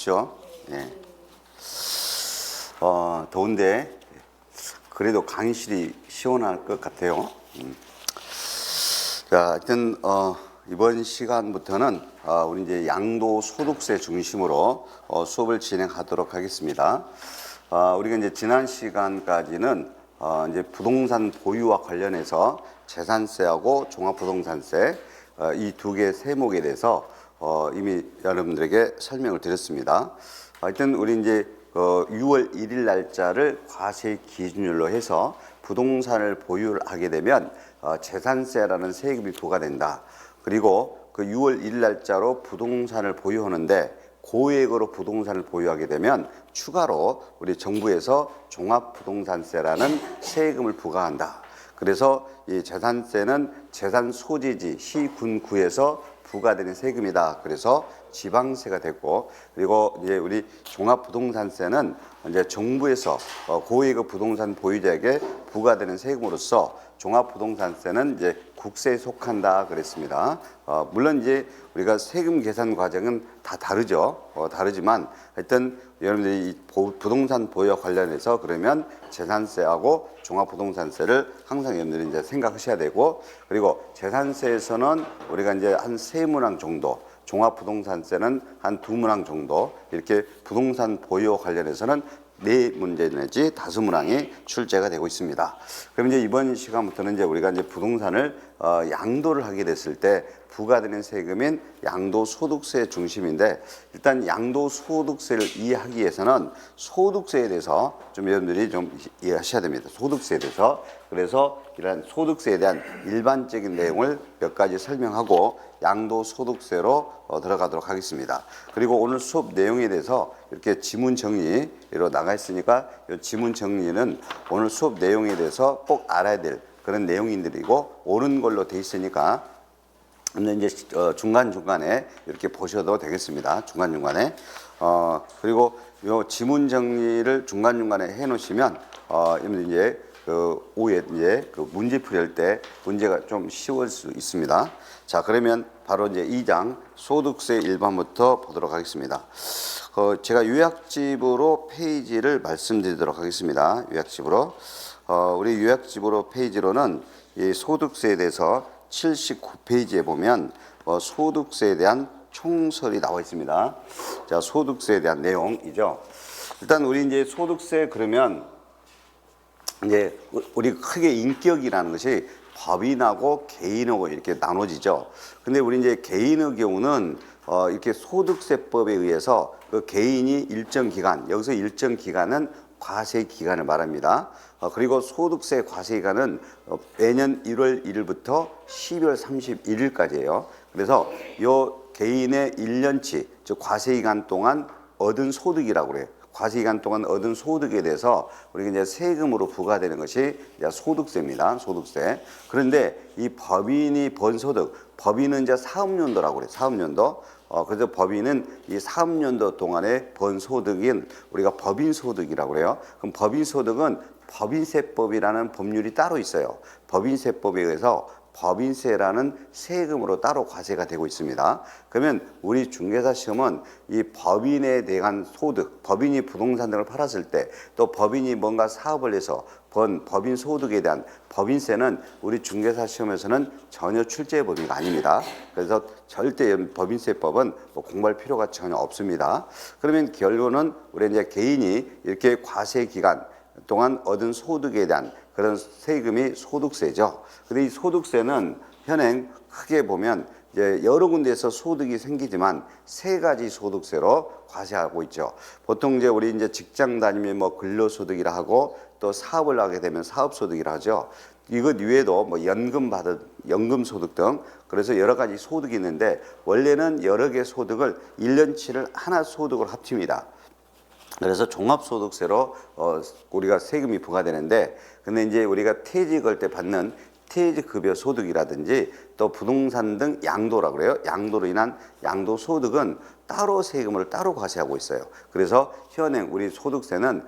덥죠? 예. 더운데 그래도 강의실이 시원할 것 같아요. 자, 하여튼 이번 시간부터는 우리 이제 양도소득세 중심으로 수업을 진행하도록 하겠습니다. 우리가 이제 지난 시간까지는 이제 부동산 보유와 관련해서 재산세하고 종합부동산세 이 두 개 세목에 대해서 이미 여러분들에게 설명을 드렸습니다. 하여튼 우리 이제 6월 1일 날짜를 과세 기준일로 해서 부동산을 보유를 하게 되면 재산세라는 세금이 부과된다. 그리고 그 6월 1일 날짜로 부동산을 보유하는데 고액으로 부동산을 보유하게 되면 추가로 우리 정부에서 종합부동산세라는 세금을 부과한다. 그래서 이 재산세는 재산 소재지 시군구에서 부과되는 세금이다. 그래서 지방세가 됐고, 그리고 이제 우리 종합부동산세는 이제 정부에서 고액의 부동산 보유자에게 부과되는 세금으로서 종합부동산세는 이제 국세에 속한다 그랬습니다. 물론 이제 우리가 세금 계산 과정은 다 다르죠. 다르지만 하여튼 여러분들이 이 부동산 보유와 관련해서 그러면 재산세하고 종합부동산세를 항상 여러분들이 이제 생각하셔야 되고, 그리고 재산세에서는 우리가 이제 한 3문항 정도, 종합부동산세는 한 2문항 정도, 이렇게 부동산 보유와 관련해서는 4문제 내지 5문항이 출제가 되고 있습니다. 그럼 이제 이번 시간부터는 이제 우리가 이제 부동산을 양도를 하게 됐을 때 부과되는 세금인 양도소득세 중심인데, 일단 양도소득세를 이해하기 위해서는 소득세에 대해서 좀 여러분들이 좀 이해하셔야 됩니다. 소득세에 대해서. 그래서 이런 소득세에 대한 일반적인 내용을 몇 가지 설명하고 양도소득세로 들어가도록 하겠습니다. 그리고 오늘 수업 내용에 대해서 이렇게 지문 정리로 나가 있으니까 이 지문 정리는 오늘 수업 내용에 대해서 꼭 알아야 될 그런 내용인들이고 옳은 걸로 돼 있으니까 이제 중간중간에 이렇게 보셔도 되겠습니다. 중간중간에. 그리고 요 지문 정리를 중간중간에 해 놓으시면 이제 오후에 이제 그 문제 풀이할 때 문제가 좀 쉬울 수 있습니다. 자, 그러면 바로 이제 2장 소득세 1번부터 보도록 하겠습니다. 제가 요약집으로 페이지를 말씀드리도록 하겠습니다. 요약집으로. 우리 요약집으로 페이지로는 이 소득세에 대해서 79페이지에 보면 소득세에 대한 총설이 나와 있습니다. 자, 소득세에 대한 내용이죠. 일단 우리 이제 소득세 그러면 이제 우리 크게 인격이라는 것이 법인하고 개인하고 이렇게 나눠지죠. 근데 우리 이제 개인의 경우는 이렇게 소득세법에 의해서 그 개인이 일정 기간, 여기서 일정 기간은 과세 기간을 말합니다. 그리고 소득세 과세 기간은 매년 1월 1일부터 12월 31일까지예요. 그래서 요 개인의 1년치, 즉 과세 기간 동안 얻은 소득이라고 그래요. 과세 기간 동안 얻은 소득에 대해서 우리가 이제 세금으로 부과되는 것이 이제 소득세입니다. 소득세. 그런데 이 법인이 번 소득, 법인은 이제 사업연도라고 그래요. 사업연도. 그래서 법인은 이 사업연도 동안에 번 소득인 우리가 법인소득이라고 그래요. 그럼 법인소득은 법인세법이라는 법률이 따로 있어요. 법인세법에 의해서 법인세라는 세금으로 따로 과세가 되고 있습니다. 그러면 우리 중개사 시험은 이 법인에 대한 소득, 법인이 부동산 등을 팔았을 때, 또 법인이 뭔가 사업을 해서 번 법인 소득에 대한 법인세는 우리 중개사 시험에서는 전혀 출제 범위가 아닙니다. 그래서 절대 법인세법은 공부할 필요가 전혀 없습니다. 그러면 결론은 우리 이제 개인이 이렇게 과세 기간 동안 얻은 소득에 대한 그런 세금이 소득세죠. 근데 이 소득세는 현행 크게 보면 이제 여러 군데에서 소득이 생기지만 3가지 소득세로 과세하고 있죠. 보통 이제 우리 이제 직장 다니면 뭐 근로소득이라 하고 또 사업을 하게 되면 사업소득이라 하죠. 이것 이외에도 뭐 연금 받은 연금소득 등 그래서 여러 가지 소득이 있는데 원래는 여러 개 소득을 1년치를 하나 소득을 합칩니다. 그래서 종합소득세로 우리가 세금이 부과되는데, 근데 이제 우리가 퇴직할 때 받는 퇴직급여 소득이라든지 또 부동산 등 양도라고 그래요. 양도로 인한 양도소득은 따로 세금을 따로 과세하고 있어요. 그래서 현행 우리 소득세는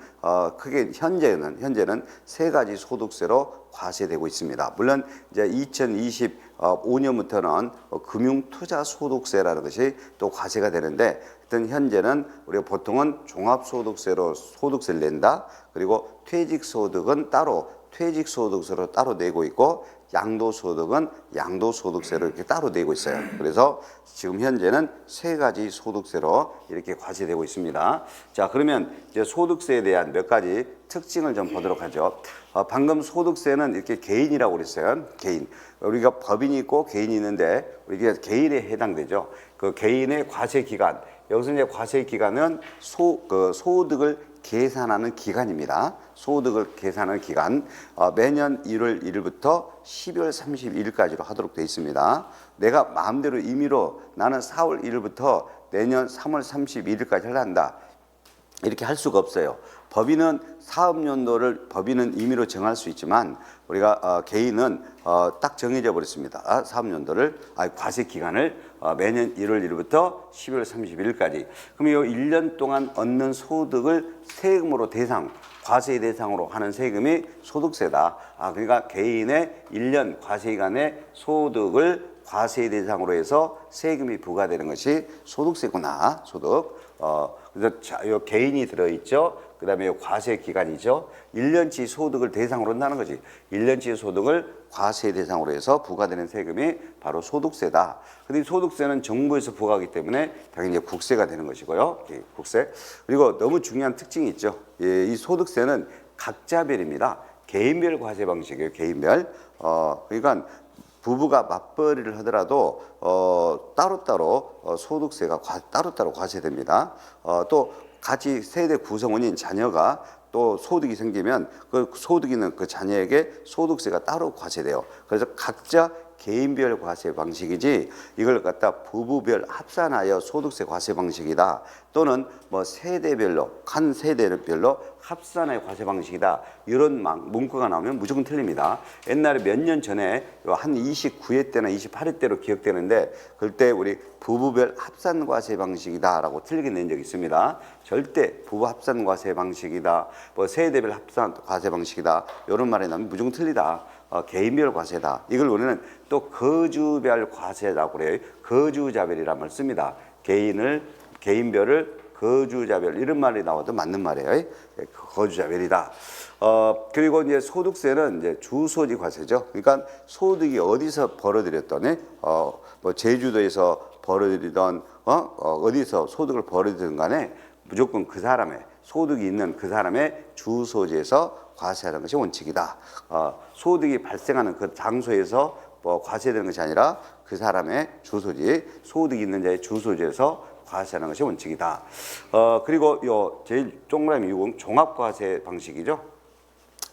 크게 현재는 3가지 소득세로 과세되고 있습니다. 물론 이제 2025년부터는 금융투자소득세라는 것이 또 과세가 되는데, 일단 현재는 우리가 보통은 종합소득세로 소득세를 낸다. 그리고 퇴직소득은 따로 퇴직소득세로 따로 내고 있고 양도소득은 양도소득세로 이렇게 따로 내고 있어요. 그래서 지금 현재는 세 가지 소득세로 이렇게 과세되고 있습니다. 자, 그러면 이제 소득세에 대한 몇 가지 특징을 좀 보도록 하죠. 방금 소득세는 이렇게 개인이라고 그랬어요. 개인. 우리가 법인이 있고 개인이 있는데 우리가 개인에 해당되죠. 그 개인의 과세 기간. 여기서 이제 과세 기간은 소득을 계산하는 기간입니다. 소득을 계산하는 기간 매년 1월 1일부터 12월 31일까지로 하도록 되어 있습니다. 내가 마음대로 임의로 나는 4월 1일부터 내년 3월 31일까지 하려한다. 이렇게 할 수가 없어요. 법인은 사업연도를 법인은 임의로 정할 수 있지만 우리가 개인은 딱 정해져 버렸습니다. 사업연도를 과세 기간을 매년 1월 1일부터 12월 31일까지. 그럼 이 1년 동안 얻는 소득을 세금으로 과세 대상으로 하는 세금이 소득세다. 그러니까 개인의 1년 과세 기간의 소득을 과세 대상으로 해서 세금이 부과되는 것이 소득세구나. 소득. 그래서 요 개인이 들어있죠. 그 다음에 과세 기간이죠. 1년치 소득을 대상으로 한다는 거지. 1년치 소득을 과세 대상으로 해서 부과되는 세금이 바로 소득세다. 근데 이 소득세는 정부에서 부과하기 때문에 당연히 국세가 되는 것이고요. 국세. 그리고 너무 중요한 특징이 있죠. 이 소득세는 각자별입니다. 개인별 과세 방식이에요. 개인별. 그러니까 부부가 맞벌이를 하더라도 따로따로 소득세가 따로따로 과세됩니다. 또 같이 세대 구성원인 자녀가 또 소득이 생기면 그 소득 있는 그 자녀에게 소득세가 따로 과세돼요. 그래서 각자 개인별 과세 방식이지 이걸 갖다 부부별 합산하여 소득세 과세 방식이다. 또는 뭐 세대별로 한 세대별로 합산하여 과세 방식이다. 이런 문구가 나오면 무조건 틀립니다. 옛날에 몇 년 전에 한 29회 때나 28회 때로 기억되는데 그때 우리 부부별 합산 과세 방식이다라고 틀리게 낸 적이 있습니다. 절대 부부 합산 과세 방식이다. 뭐 세대별 합산 과세 방식이다. 이런 말이 나오면 무조건 틀리다. 개인별 과세다. 이걸 우리는 또 거주별 과세라고 그래요. 거주자별이란 말을 씁니다. 개인별을 거주자별 이런 말이 나와도 맞는 말이에요. 거주자별이다. 그리고 이제 소득세는 이제 주소지 과세죠. 그러니까 소득이 어디서 벌어들였더니 뭐 제주도에서 벌어들이던 어디서 소득을 벌어들이든 간에 무조건 그 사람의 소득이 있는 그 사람의 주소지에서 과세하는 것이 원칙이다. 소득이 발생하는 그 장소에서 과세되는 것이 아니라 그 사람의 주소지, 소득이 있는 자의 주소지에서 과세하는 것이 원칙이다. 그리고 제일 동그라미 60 종합과세 방식이죠.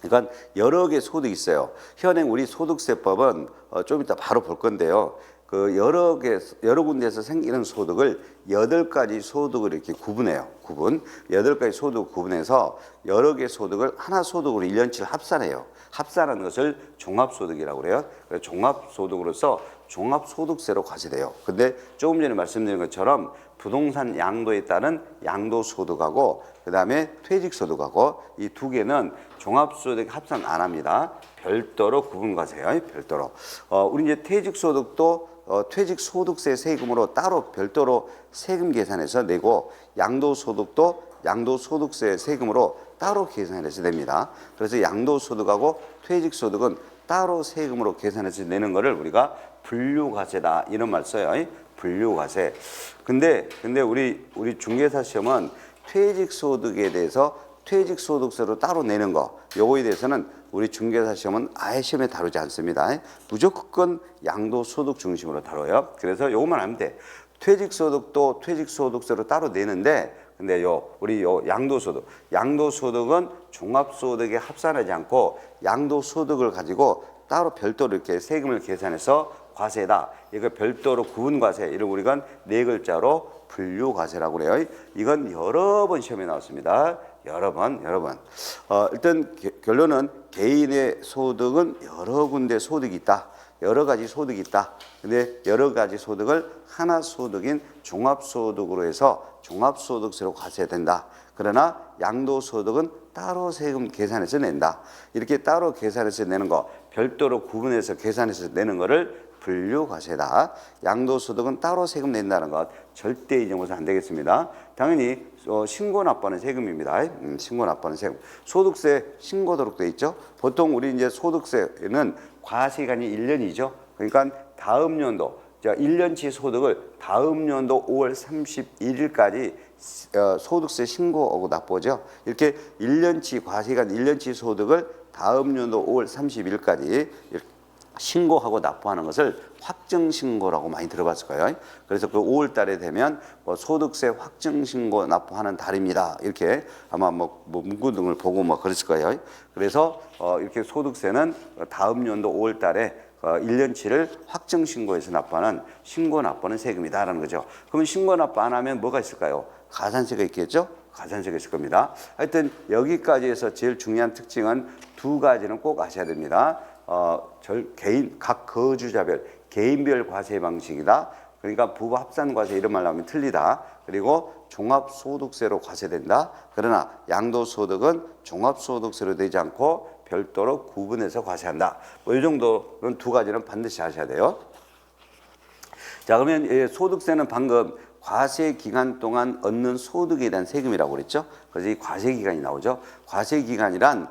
그러니까 여러 개 소득이 있어요. 현행 우리 소득세법은 좀 이따 바로 볼 건데요. 그 여러 군데에서 생기는 소득을 8가지 소득을 이렇게 구분해요. 8가지 소득을 구분해서 여러 개 소득을 하나 소득으로 1년치를 합산해요. 합산하는 것을 종합소득이라고 그래요. 그래서 종합소득으로서 종합소득세로 과세돼요. 근데 조금 전에 말씀드린 것처럼 부동산 양도에 따른 양도소득하고 그다음에 퇴직소득하고 이 두 개는 종합소득 합산 안 합니다. 별도로 구분과세요. 별도로. 우리 이제 퇴직소득도 퇴직소득세 세금으로 따로 별도로 세금 계산해서 내고 양도소득도 양도소득세 세금으로 따로 계산해서 냅니다. 그래서 양도소득하고 퇴직소득은 따로 세금으로 계산해서 내는 거를 우리가 분류과세다 이런 말 써요. 분류과세. 근데 우리 중개사 시험은 퇴직소득에 대해서 퇴직소득세로 따로 내는 거 요거에 대해서는 우리 중개사 시험은 아예 시험에 다루지 않습니다. 무조건 양도소득 중심으로 다뤄요. 그래서 요것만 하면 돼. 퇴직소득도 퇴직소득세로 따로 내는데 근데 우리 양도소득은 종합소득에 합산하지 않고 양도소득을 가지고 따로 별도로 이렇게 세금을 계산해서 과세다. 이거 별도로 구분과세. 이런 우리가 4글자로 분류과세라고 그래요. 이건 여러 번 시험에 나왔습니다. 여러 번. 일단 결론은 개인의 소득은 여러 군데 소득이 있다. 여러 가지 소득이 있다. 근데 여러 가지 소득을 하나 소득인 종합소득으로 해서 종합소득세로 과세된다. 그러나 양도소득은 따로 세금 계산해서 낸다. 이렇게 따로 계산해서 내는 거, 별도로 구분해서 계산해서 내는 거를 분류과세다. 양도소득은 따로 세금 낸다는 것 절대 잊어서는 안 되겠습니다. 당연히 신고 납부하는 세금입니다. 신고 납부하는 세금. 소득세 신고도록 돼 있죠. 보통 우리 이제 소득세는 과세기간이 1년이죠. 그러니까 다음 연도, 자 1년치 소득을 다음 연도 5월 31일까지 소득세 신고하고 납부죠. 이렇게 1년치 과세기간 1년치 소득을 다음 연도 5월 30일까지 신고하고 납부하는 것을 확정신고라고 많이 들어봤을 거예요. 그래서 그 5월 달에 되면 소득세 확정신고 납부하는 달입니다. 이렇게 아마 문구 등을 보고 그랬을 거예요. 그래서 이렇게 소득세는 다음 연도 5월 달에 1년치를 확정신고해서 납부하는 신고 납부하는 세금이다라는 거죠. 그러면 신고 납부 안 하면 뭐가 있을까요? 가산세가 있겠죠? 가산세가 있을 겁니다. 하여튼 여기까지 해서 제일 중요한 특징은 두 가지는 꼭 아셔야 됩니다. 각 거주자별 개인별 과세 방식이다. 그러니까 부부 합산 과세 이런 말 나오면 틀리다. 그리고 종합소득세로 과세된다. 그러나 양도소득은 종합소득세로 되지 않고 별도로 구분해서 과세한다. 이 정도는 두 가지는 반드시 아셔야 돼요. 자, 그러면 소득세는 방금 과세 기간 동안 얻는 소득에 대한 세금이라고 그랬죠. 그래서 이 과세 기간이 나오죠. 과세 기간이란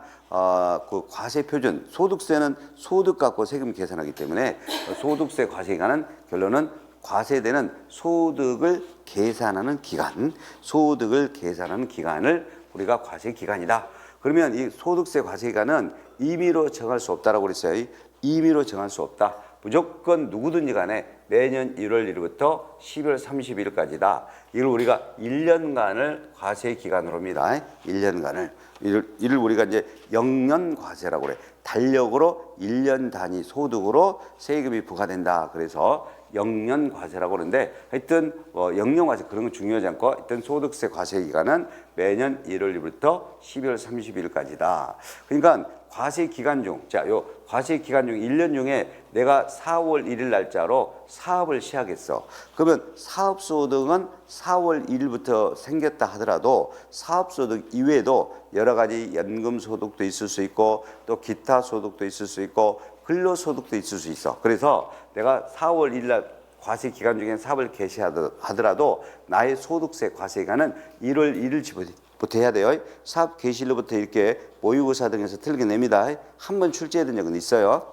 그 과세 표준, 소득세는 소득 갖고 세금 계산하기 때문에 소득세 과세 기간은 결론은 과세되는 소득을 계산하는 기간, 소득을 계산하는 기간을 우리가 과세 기간이다. 그러면 이 소득세 과세 기간은 임의로 정할 수 없다라고 그랬어요. 임의로 정할 수 없다. 무조건 누구든지 간에 매년 1월 1일부터 12월 31일까지다. 이걸 우리가 1년간을 과세 기간으로 합니다. 1년간을. 이를 우리가 이제 영년과세라고 그래. 달력으로 1년 단위 소득으로 세금이 부과된다. 그래서 영년과세라고 그러는데 하여튼 영년과세 그런 건 중요하지 않고 하여튼 소득세 과세 기간은 매년 1월 1일부터 12월 31일까지다. 그러니까 과세 기간 중, 자, 요 과세 기간 중 1년 중에 내가 4월 1일 날짜로 사업을 시작했어. 그러면 사업소득은 4월 1일부터 생겼다 하더라도 사업소득 이외에도 여러 가지 연금소득도 있을 수 있고 또 기타 소득도 있을 수 있고 근로소득도 있을 수 있어. 그래서 내가 4월 1일 날 과세 기간 중에 사업을 개시하더라도 나의 소득세 과세 기간은 1월 1일부터 해야 돼요. 사업 개시일로부터 이렇게 모의고사 등에서 틀게 냅니다. 한번 출제된 적은 있어요.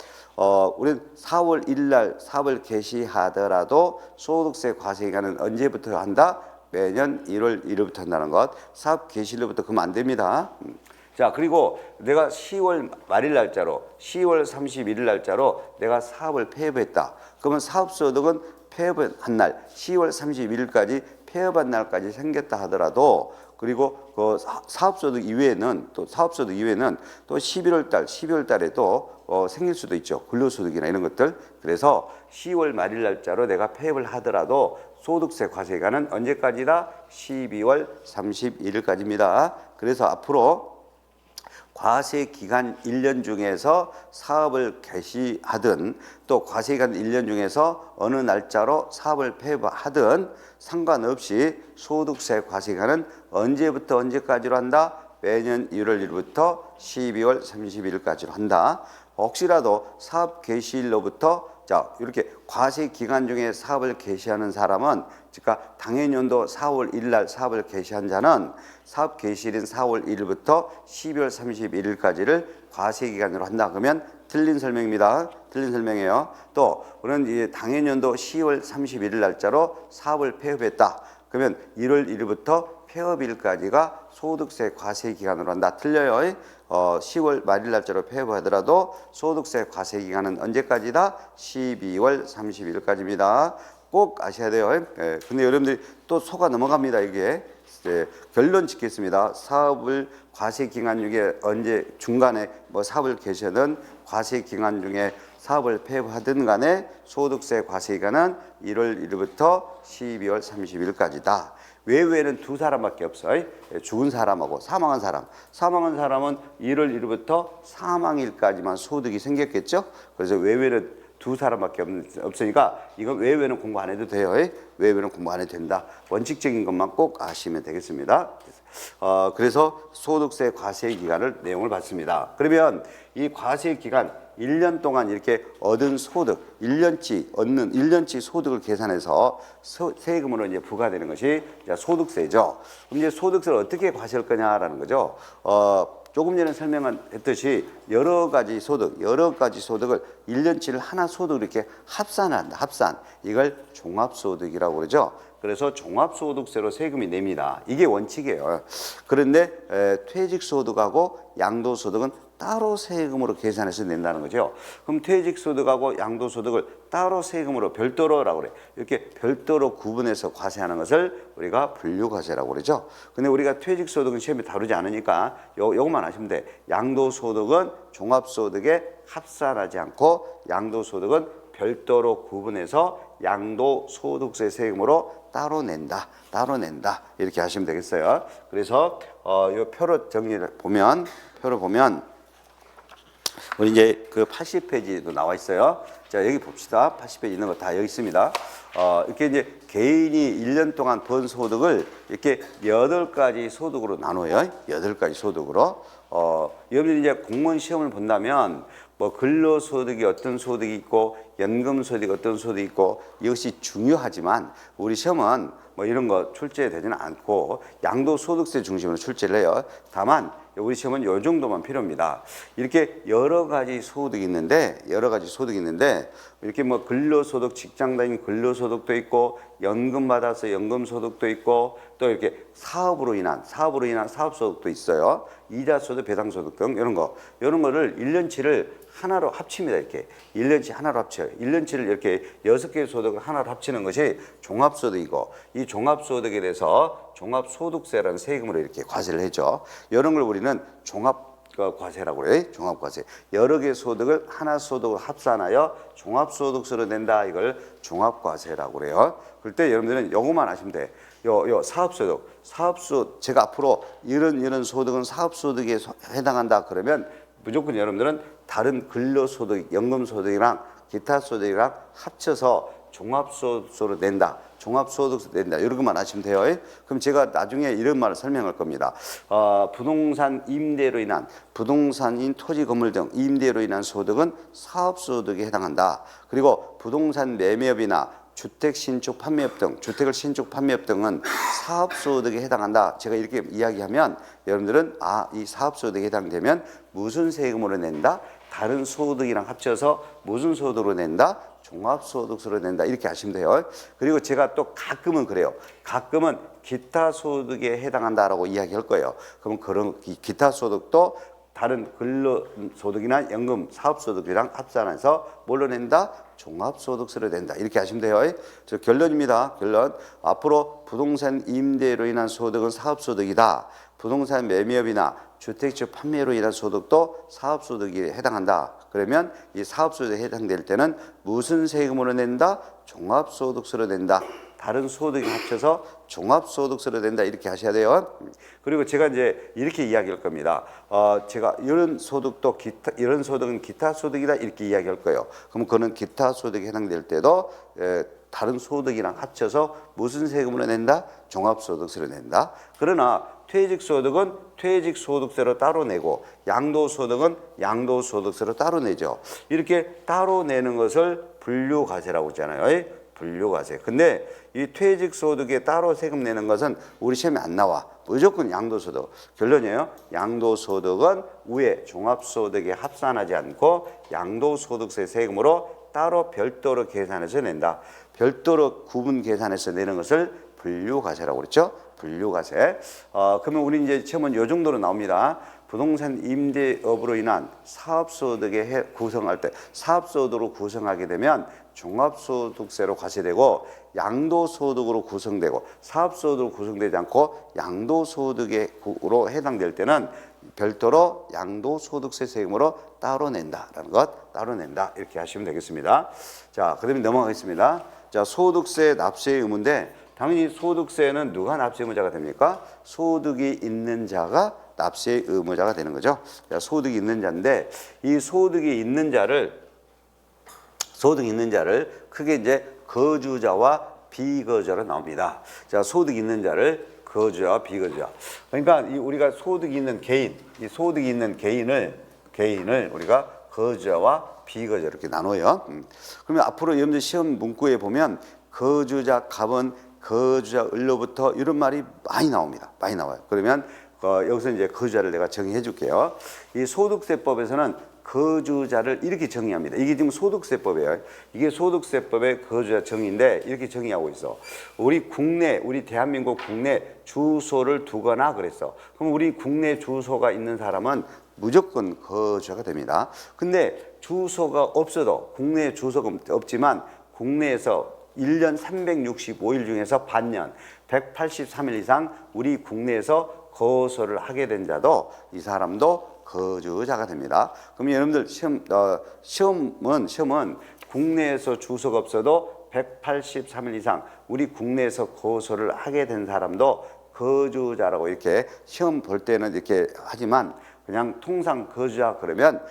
우리는 4월 1일 날 사업을 개시하더라도 소득세 과세 기간은 언제부터 한다? 매년 1월 1일부터 한다는 것. 사업 개시일로부터 그러면 안 됩니다. 자, 그리고 내가 10월 말일 날짜로 10월 31일 날짜로 내가 사업을 폐업했다. 그러면 사업소득은 폐업한 날 10월 31일까지 폐업한 날까지 생겼다 하더라도 그리고 그 사업소득 이외에는 또 11월 달, 12월 달에 또 생길 수도 있죠. 근로소득이나 이런 것들. 그래서 10월 말일 날짜로 내가 폐업을 하더라도 소득세 과세 기간은 언제까지다? 12월 31일까지입니다. 그래서 앞으로 과세 기간 1년 중에서 사업을 개시하든 또 과세 기간 1년 중에서 어느 날짜로 사업을 폐업하든 상관없이 소득세 과세 기간은 언제부터 언제까지로 한다? 매년 1월 1일부터 12월 31일까지로 한다. 혹시라도 사업 개시일로부터 자, 이렇게 과세 기간 중에 사업을 개시하는 사람은 그러니까 당해년도 4월 1일 날 사업을 개시한 자는 사업 개시일인 4월 1일부터 12월 31일까지를 과세 기간으로 한다. 그러면 틀린 설명입니다. 틀린 설명이에요. 또 우리는 이제 당해년도 10월 31일 날짜로 사업을 폐업했다. 그러면 1월 1일부터 폐업일까지가 소득세 과세 기간으로 한다. 틀려요. 10월 말일 날짜로 폐업하더라도 소득세 과세 기간은 언제까지다? 12월 30일까지입니다. 꼭 아셔야 돼요. 예, 근데 여러분들이 또 속아 넘어갑니다. 이게 결론 짓겠습니다. 사업을 과세 기간 중에 언제 중간에 사업을 개시하든 과세 기간 중에 사업을 폐업하든 간에 소득세 과세 기간은 1월 1일부터 12월 30일까지다. 외외는 두 사람밖에 없어요. 죽은 사람하고 사망한 사람. 사망한 사람은 1월 1일부터 사망일까지만 소득이 생겼겠죠. 그래서 외외는 두 사람밖에 없으니까 이건 외외는 공부 안 해도 돼요. 외외는 공부 안 해도 된다. 원칙적인 것만 꼭 아시면 되겠습니다. 그래서 소득세 과세 기간을 내용을 봤습니다. 그러면 이 과세 기간 1년 동안 이렇게 얻은 소득, 1년치 소득을 계산해서 세금으로 이제 부과되는 것이 이제 소득세죠. 그럼 이제 소득세를 어떻게 과세할 거냐라는 거죠. 조금 전에 설명했듯이 여러 가지 소득을 1년치를 하나 소득으로 이렇게 합산한다. 합산. 이걸 종합소득이라고 그러죠. 그래서 종합소득세로 세금이 냅니다. 이게 원칙이에요. 그런데 퇴직소득하고 양도소득은 따로 세금으로 계산해서 낸다는 거죠. 그럼 퇴직소득하고 양도소득을 따로 세금으로 별도로라고 그래. 이렇게 별도로 구분해서 과세하는 것을 우리가 분류과세라고 그러죠. 근데 우리가 퇴직소득은 시험에 다루지 않으니까 요것만 아시면 돼. 양도소득은 종합소득에 합산하지 않고 양도소득은 별도로 구분해서 양도소득세 세금으로 따로 낸다. 이렇게 하시면 되겠어요. 그래서 이 표로 정리를 보면 우리 이제 그 80페이지도 나와 있어요. 자, 여기 봅시다. 80페이지 있는 거 다 여기 있습니다. 이렇게 이제 개인이 1년 동안 번 소득을 이렇게 8가지 소득으로 나눠요. 8가지 소득으로. 여러분들이 이제 공무원 시험을 본다면 뭐 근로소득이 어떤 소득이 있고 연금소득이 어떤 소득이 있고 이것이 중요하지만 우리 시험은 뭐 이런 거 출제되지는 않고 양도소득세 중심으로 출제를 해요. 다만 우리 시험은 요 정도만 필요합니다. 이렇게 여러 가지 소득이 있는데 이렇게 뭐 근로소득, 직장 다닌 근로소득도 있고 연금 받아서 연금소득도 있고 또 이렇게 사업으로 인한 사업소득도 있어요. 이자소득, 배당소득 등 이런 거를 1년치를 하나로 합칩니다. 이렇게 1년치 하나로 합쳐요. 1년치를 이렇게 6개의 소득을 하나로 합치는 것이 종합소득이고 이 종합소득에 대해서 종합소득세라는 세금으로 이렇게 과세를 해줘. 이런 걸 우리는 종합과세라고 그래요. 종합과세. 여러 개의 소득을 하나 소득을 합산하여 종합소득세로 낸다. 이걸 종합과세라고 그래요. 그럴 때 여러분들은 요것만 아시면 돼. 요 사업소득 제가 앞으로 이런 소득은 사업소득에 해당한다 그러면 무조건 여러분들은 다른 근로소득, 연금소득이랑 기타 소득이랑 합쳐서 종합소득세로 낸다. 종합소득세 낸다. 이런 것만 아시면 돼요. 그럼 제가 나중에 이런 말을 설명할 겁니다. 부동산 임대로 인한 부동산인 토지 건물 등 임대로 인한 소득은 사업소득에 해당한다. 그리고 부동산 매매업이나 주택 신축 판매업 등 주택을 신축 판매업 등은 사업소득에 해당한다. 제가 이렇게 이야기하면 여러분들은 이 사업소득에 해당되면 무슨 세금으로 낸다? 다른 소득이랑 합쳐서 무슨 소득으로 낸다? 종합소득세로 낸다. 이렇게 하시면 돼요. 그리고 제가 또 가끔은 그래요. 가끔은 기타 소득에 해당한다라고 이야기할 거예요. 그럼 그런 기타 소득도 다른 근로소득이나 연금, 사업소득이랑 합산해서 뭘로 낸다? 종합소득세로 낸다. 이렇게 하시면 돼요. 저 결론입니다. 결론. 앞으로 부동산 임대로 인한 소득은 사업소득이다. 부동산 매매업이나 주택지 판매로 인한 소득도 사업소득에 해당한다. 그러면 이 사업소득에 해당될 때는 무슨 세금으로 낸다? 종합소득세로 낸다. 다른 소득이 합쳐서 종합소득세로 낸다. 이렇게 하셔야 돼요. 그리고 제가 이제 이렇게 이야기할 겁니다. 제가 이런 소득도 이런 소득은 기타 소득이다. 이렇게 이야기할 거예요. 그럼 그는 기타 소득에 해당될 때도 다른 소득이랑 합쳐서 무슨 세금으로 낸다? 종합소득세로 낸다. 그러나 퇴직소득은 퇴직소득세로 따로 내고 양도소득은 양도소득세로 따로 내죠. 이렇게 따로 내는 것을 분류과세라고 했잖아요. 분류과세. 근데 이 퇴직소득에 따로 세금 내는 것은 우리 시험에 안 나와. 무조건 양도소득. 결론이에요. 양도소득은 위에 종합소득에 합산하지 않고 양도소득세 세금으로 따로 별도로 계산해서 낸다. 별도로 구분 계산해서 내는 것을 분류과세라고 그랬죠. 분류과세. 그러면 우리 이제 시험은 이 정도로 나옵니다. 부동산 임대업으로 인한 사업소득에 구성할 때 사업소득으로 구성하게 되면 종합소득세로 과세되고 양도소득으로 구성되고 사업소득으로 구성되지 않고 양도소득으로 해당될 때는 별도로 양도소득세 세금으로 따로 낸다라는 것, 따로 낸다 이렇게 하시면 되겠습니다. 자, 그다음에 넘어가겠습니다. 자, 소득세 납세의 의무인데 당연히 소득세는 누가 납세 의무자가 됩니까? 소득이 있는 자가 납세 의무자가 되는 거죠. 자, 소득이 있는 자인데 이 소득이 있는 자를 크게 이제 거주자와 비거주자로 나옵니다. 자, 소득이 있는 자를 거주자와 비거주자. 그러니까 우리가 소득이 있는 개인, 이 소득이 있는 개인을 우리가 거주자와 비거주자 이렇게 나눠요. 그러면 앞으로 여러분들 시험 문구에 보면 거주자 갑은 거주자 을로부터 이런 말이 많이 나옵니다. 많이 나와요. 그러면 여기서 이제 거주자를 내가 정의해 줄게요. 이 소득세법에서는 거주자를 이렇게 정의합니다. 이게 지금 소득세법이에요. 이게 소득세법의 거주자 정의인데 이렇게 정의하고 있어. 우리 대한민국 국내 주소를 두거나 그랬어. 그럼 우리 국내 주소가 있는 사람은 무조건 거주자가 됩니다. 근데 주소가 없어도 국내에 주소가 없지만 국내에서 1년 365일 중에서 반년 183일 이상 우리 국내에서 거소를 하게 된 자도 이 사람도 거주자가 됩니다. 그럼 여러분들 시험은 국내에서 주소가 없어도 183일 이상 우리 국내에서 거소를 하게 된 사람도 거주자라고 이렇게 시험 볼 때는 이렇게 하지만 그냥 통상 거주자 그러면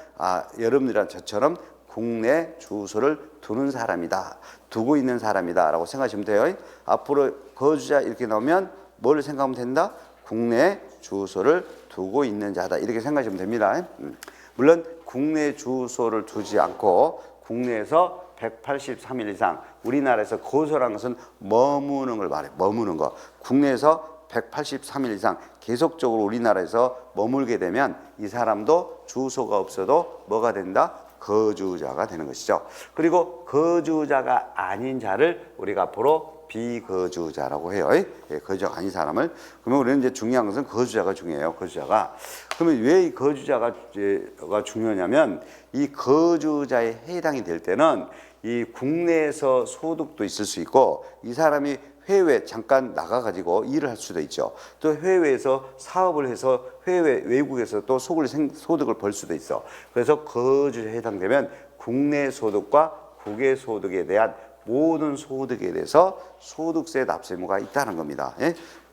여러분들이랑 저처럼 국내 주소를 두는 사람이다. 두고 있는 사람이다 라고 생각하시면 돼요. 앞으로 거주자 이렇게 나오면 뭘 생각하면 된다? 국내 주소를 두고 있는 자다 이렇게 생각하시면 됩니다. 물론 국내 주소를 두지 않고 국내에서 183일 이상 우리나라에서 거소라는 것은 머무는 걸 말해요. 머무는 거. 국내에서 183일 이상 계속적으로 우리나라에서 머물게 되면 이 사람도 주소가 없어도 뭐가 된다? 거주자가 되는 것이죠. 그리고 거주자가 아닌 자를 우리가 앞으로 비거주자라고 해요. 거주자가 아닌 사람을. 그러면 우리는 이제 중요한 것은 거주자가 중요해요. 거주자가. 그러면 왜 이 거주자가 중요하냐면 이 거주자에 해당이 될 때는 이 국내에서 소득도 있을 수 있고 이 사람이 해외 잠깐 나가가지고 일을 할 수도 있죠. 또 해외에서 사업을 해서 외국에서 또 소득을 벌 수도 있어. 그래서 거주자에 해당되면 국내 소득과 국외 소득에 대한 모든 소득에 대해서 소득세 납세 의무가 있다는 겁니다.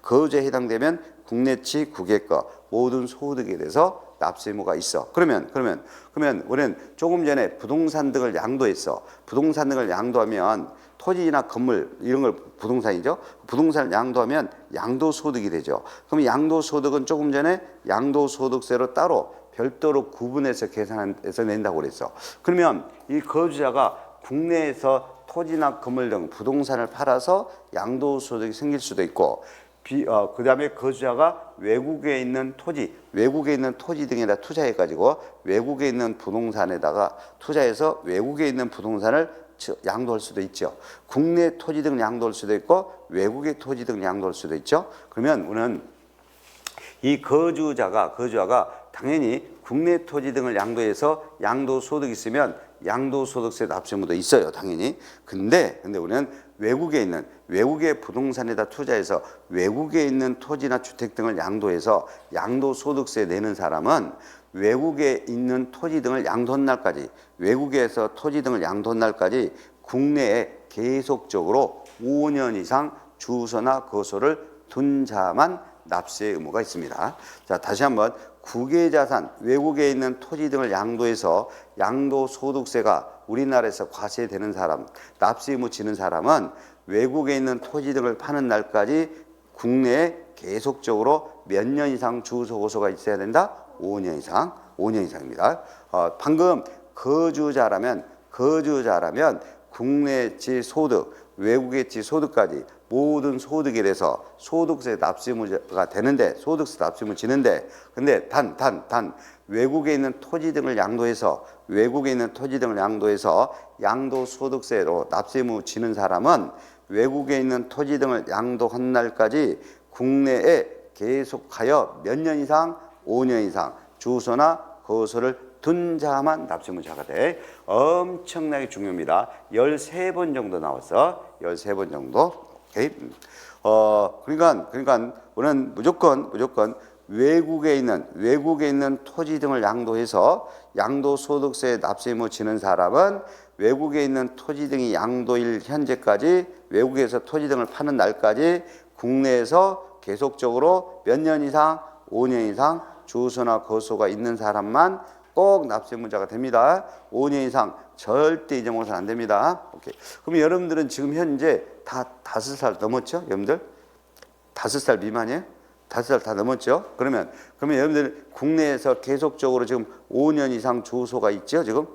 거주자에 해당되면 국내치 국외거 모든 소득에 대해서 납세 의무가 있어. 그러면 우리는 조금 전에 부동산 등을 양도했어. 부동산 등을 양도하면 토지나 건물 이런 걸 부동산이죠. 부동산을 양도하면 양도소득이 되죠. 그럼 양도소득은 조금 전에 양도소득세로 따로 별도로 구분해서 계산해서 낸다고 그랬어. 그러면 이 거주자가 국내에서 토지나 건물 등 부동산을 팔아서 양도소득이 생길 수도 있고 그 다음에 거주자가 외국에 있는 토지 등에다 투자해가지고 외국에 있는 부동산에다가 투자해서 외국에 있는 부동산을 양도할 수도 있죠. 국내 토지 등을 양도할 수도 있고 외국의 토지 등을 양도할 수도 있죠. 그러면 우리는 이 거주자가 당연히 국내 토지 등을 양도해서 양도소득이 있으면 양도소득세 납세 의무도 있어요. 당연히. 근데 우리는 외국의 부동산에다 투자해서 외국에 있는 토지나 주택 등을 양도해서 양도소득세 내는 사람은 외국에 있는 토지 등을 양도한 날까지 외국에서 토지 등을 양도한 날까지 국내에 계속적으로 5년 이상 주소나 거소를 둔 자만 납세 의무가 있습니다. 자, 다시 한번 국외자산, 외국에 있는 토지 등을 양도해서 양도소득세가 우리나라에서 과세되는 사람, 납세 의무 지는 사람은 외국에 있는 토지 등을 파는 날까지 국내에 계속적으로 몇 년 이상 주소 거소가 있어야 된다? 5년 이상입니다. 방금 거주자라면 국내지 소득, 외국의지 소득까지 모든 소득에 대해서 소득세 납세 의무가 되는데 소득세 납세 의무 지는데 근데 단 외국에 있는 토지 등을 양도해서 양도소득세로 납세 의무 지는 사람은 외국에 있는 토지 등을 양도한 날까지 국내에 계속하여 몇 년 이상 5년 이상 주소나 거소를 둔 자만 납세 의무자가 돼. 엄청나게 중요합니다. 13번 정도 나왔어. 13번 정도. 오케이. 그러니까 우리는 무조건 외국에 있는 토지 등을 양도해서 양도소득세 납세 의무 지는 사람은 외국에 있는 토지 등이 양도일 현재까지 외국에서 토지 등을 파는 날까지 국내에서 계속적으로 몇 년 이상 5년 이상 주소나 거소가 있는 사람만 꼭 납세 의무자가 됩니다. 5년 이상 절대 잊어먹어서는 안 됩니다. 오케이. 그럼 여러분들은 지금 현재 다 5살 넘었죠? 여러분들? 5살 미만이에요? 5살 다 넘었죠? 그러면 여러분들 국내에서 계속적으로 지금 5년 이상 주소가 있죠, 지금?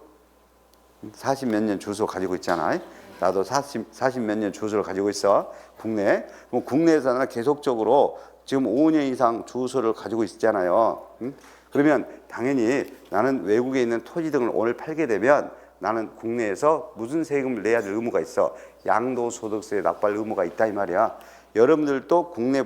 40 몇 년 주소 가지고 있잖아. 나도 40 몇 년 주소를 가지고 있어. 국내. 그럼 국내에서는 계속적으로 지금 5년 이상 주소를 가지고 있잖아요. 응? 그러면 당연히 나는 외국에 있는 토지 등을 오늘 팔게 되면 나는 국내에서 무슨 세금을 내야 될 의무가 있어. 양도소득세 납부할 의무가 있다 이 말이야. 여러분들도 국내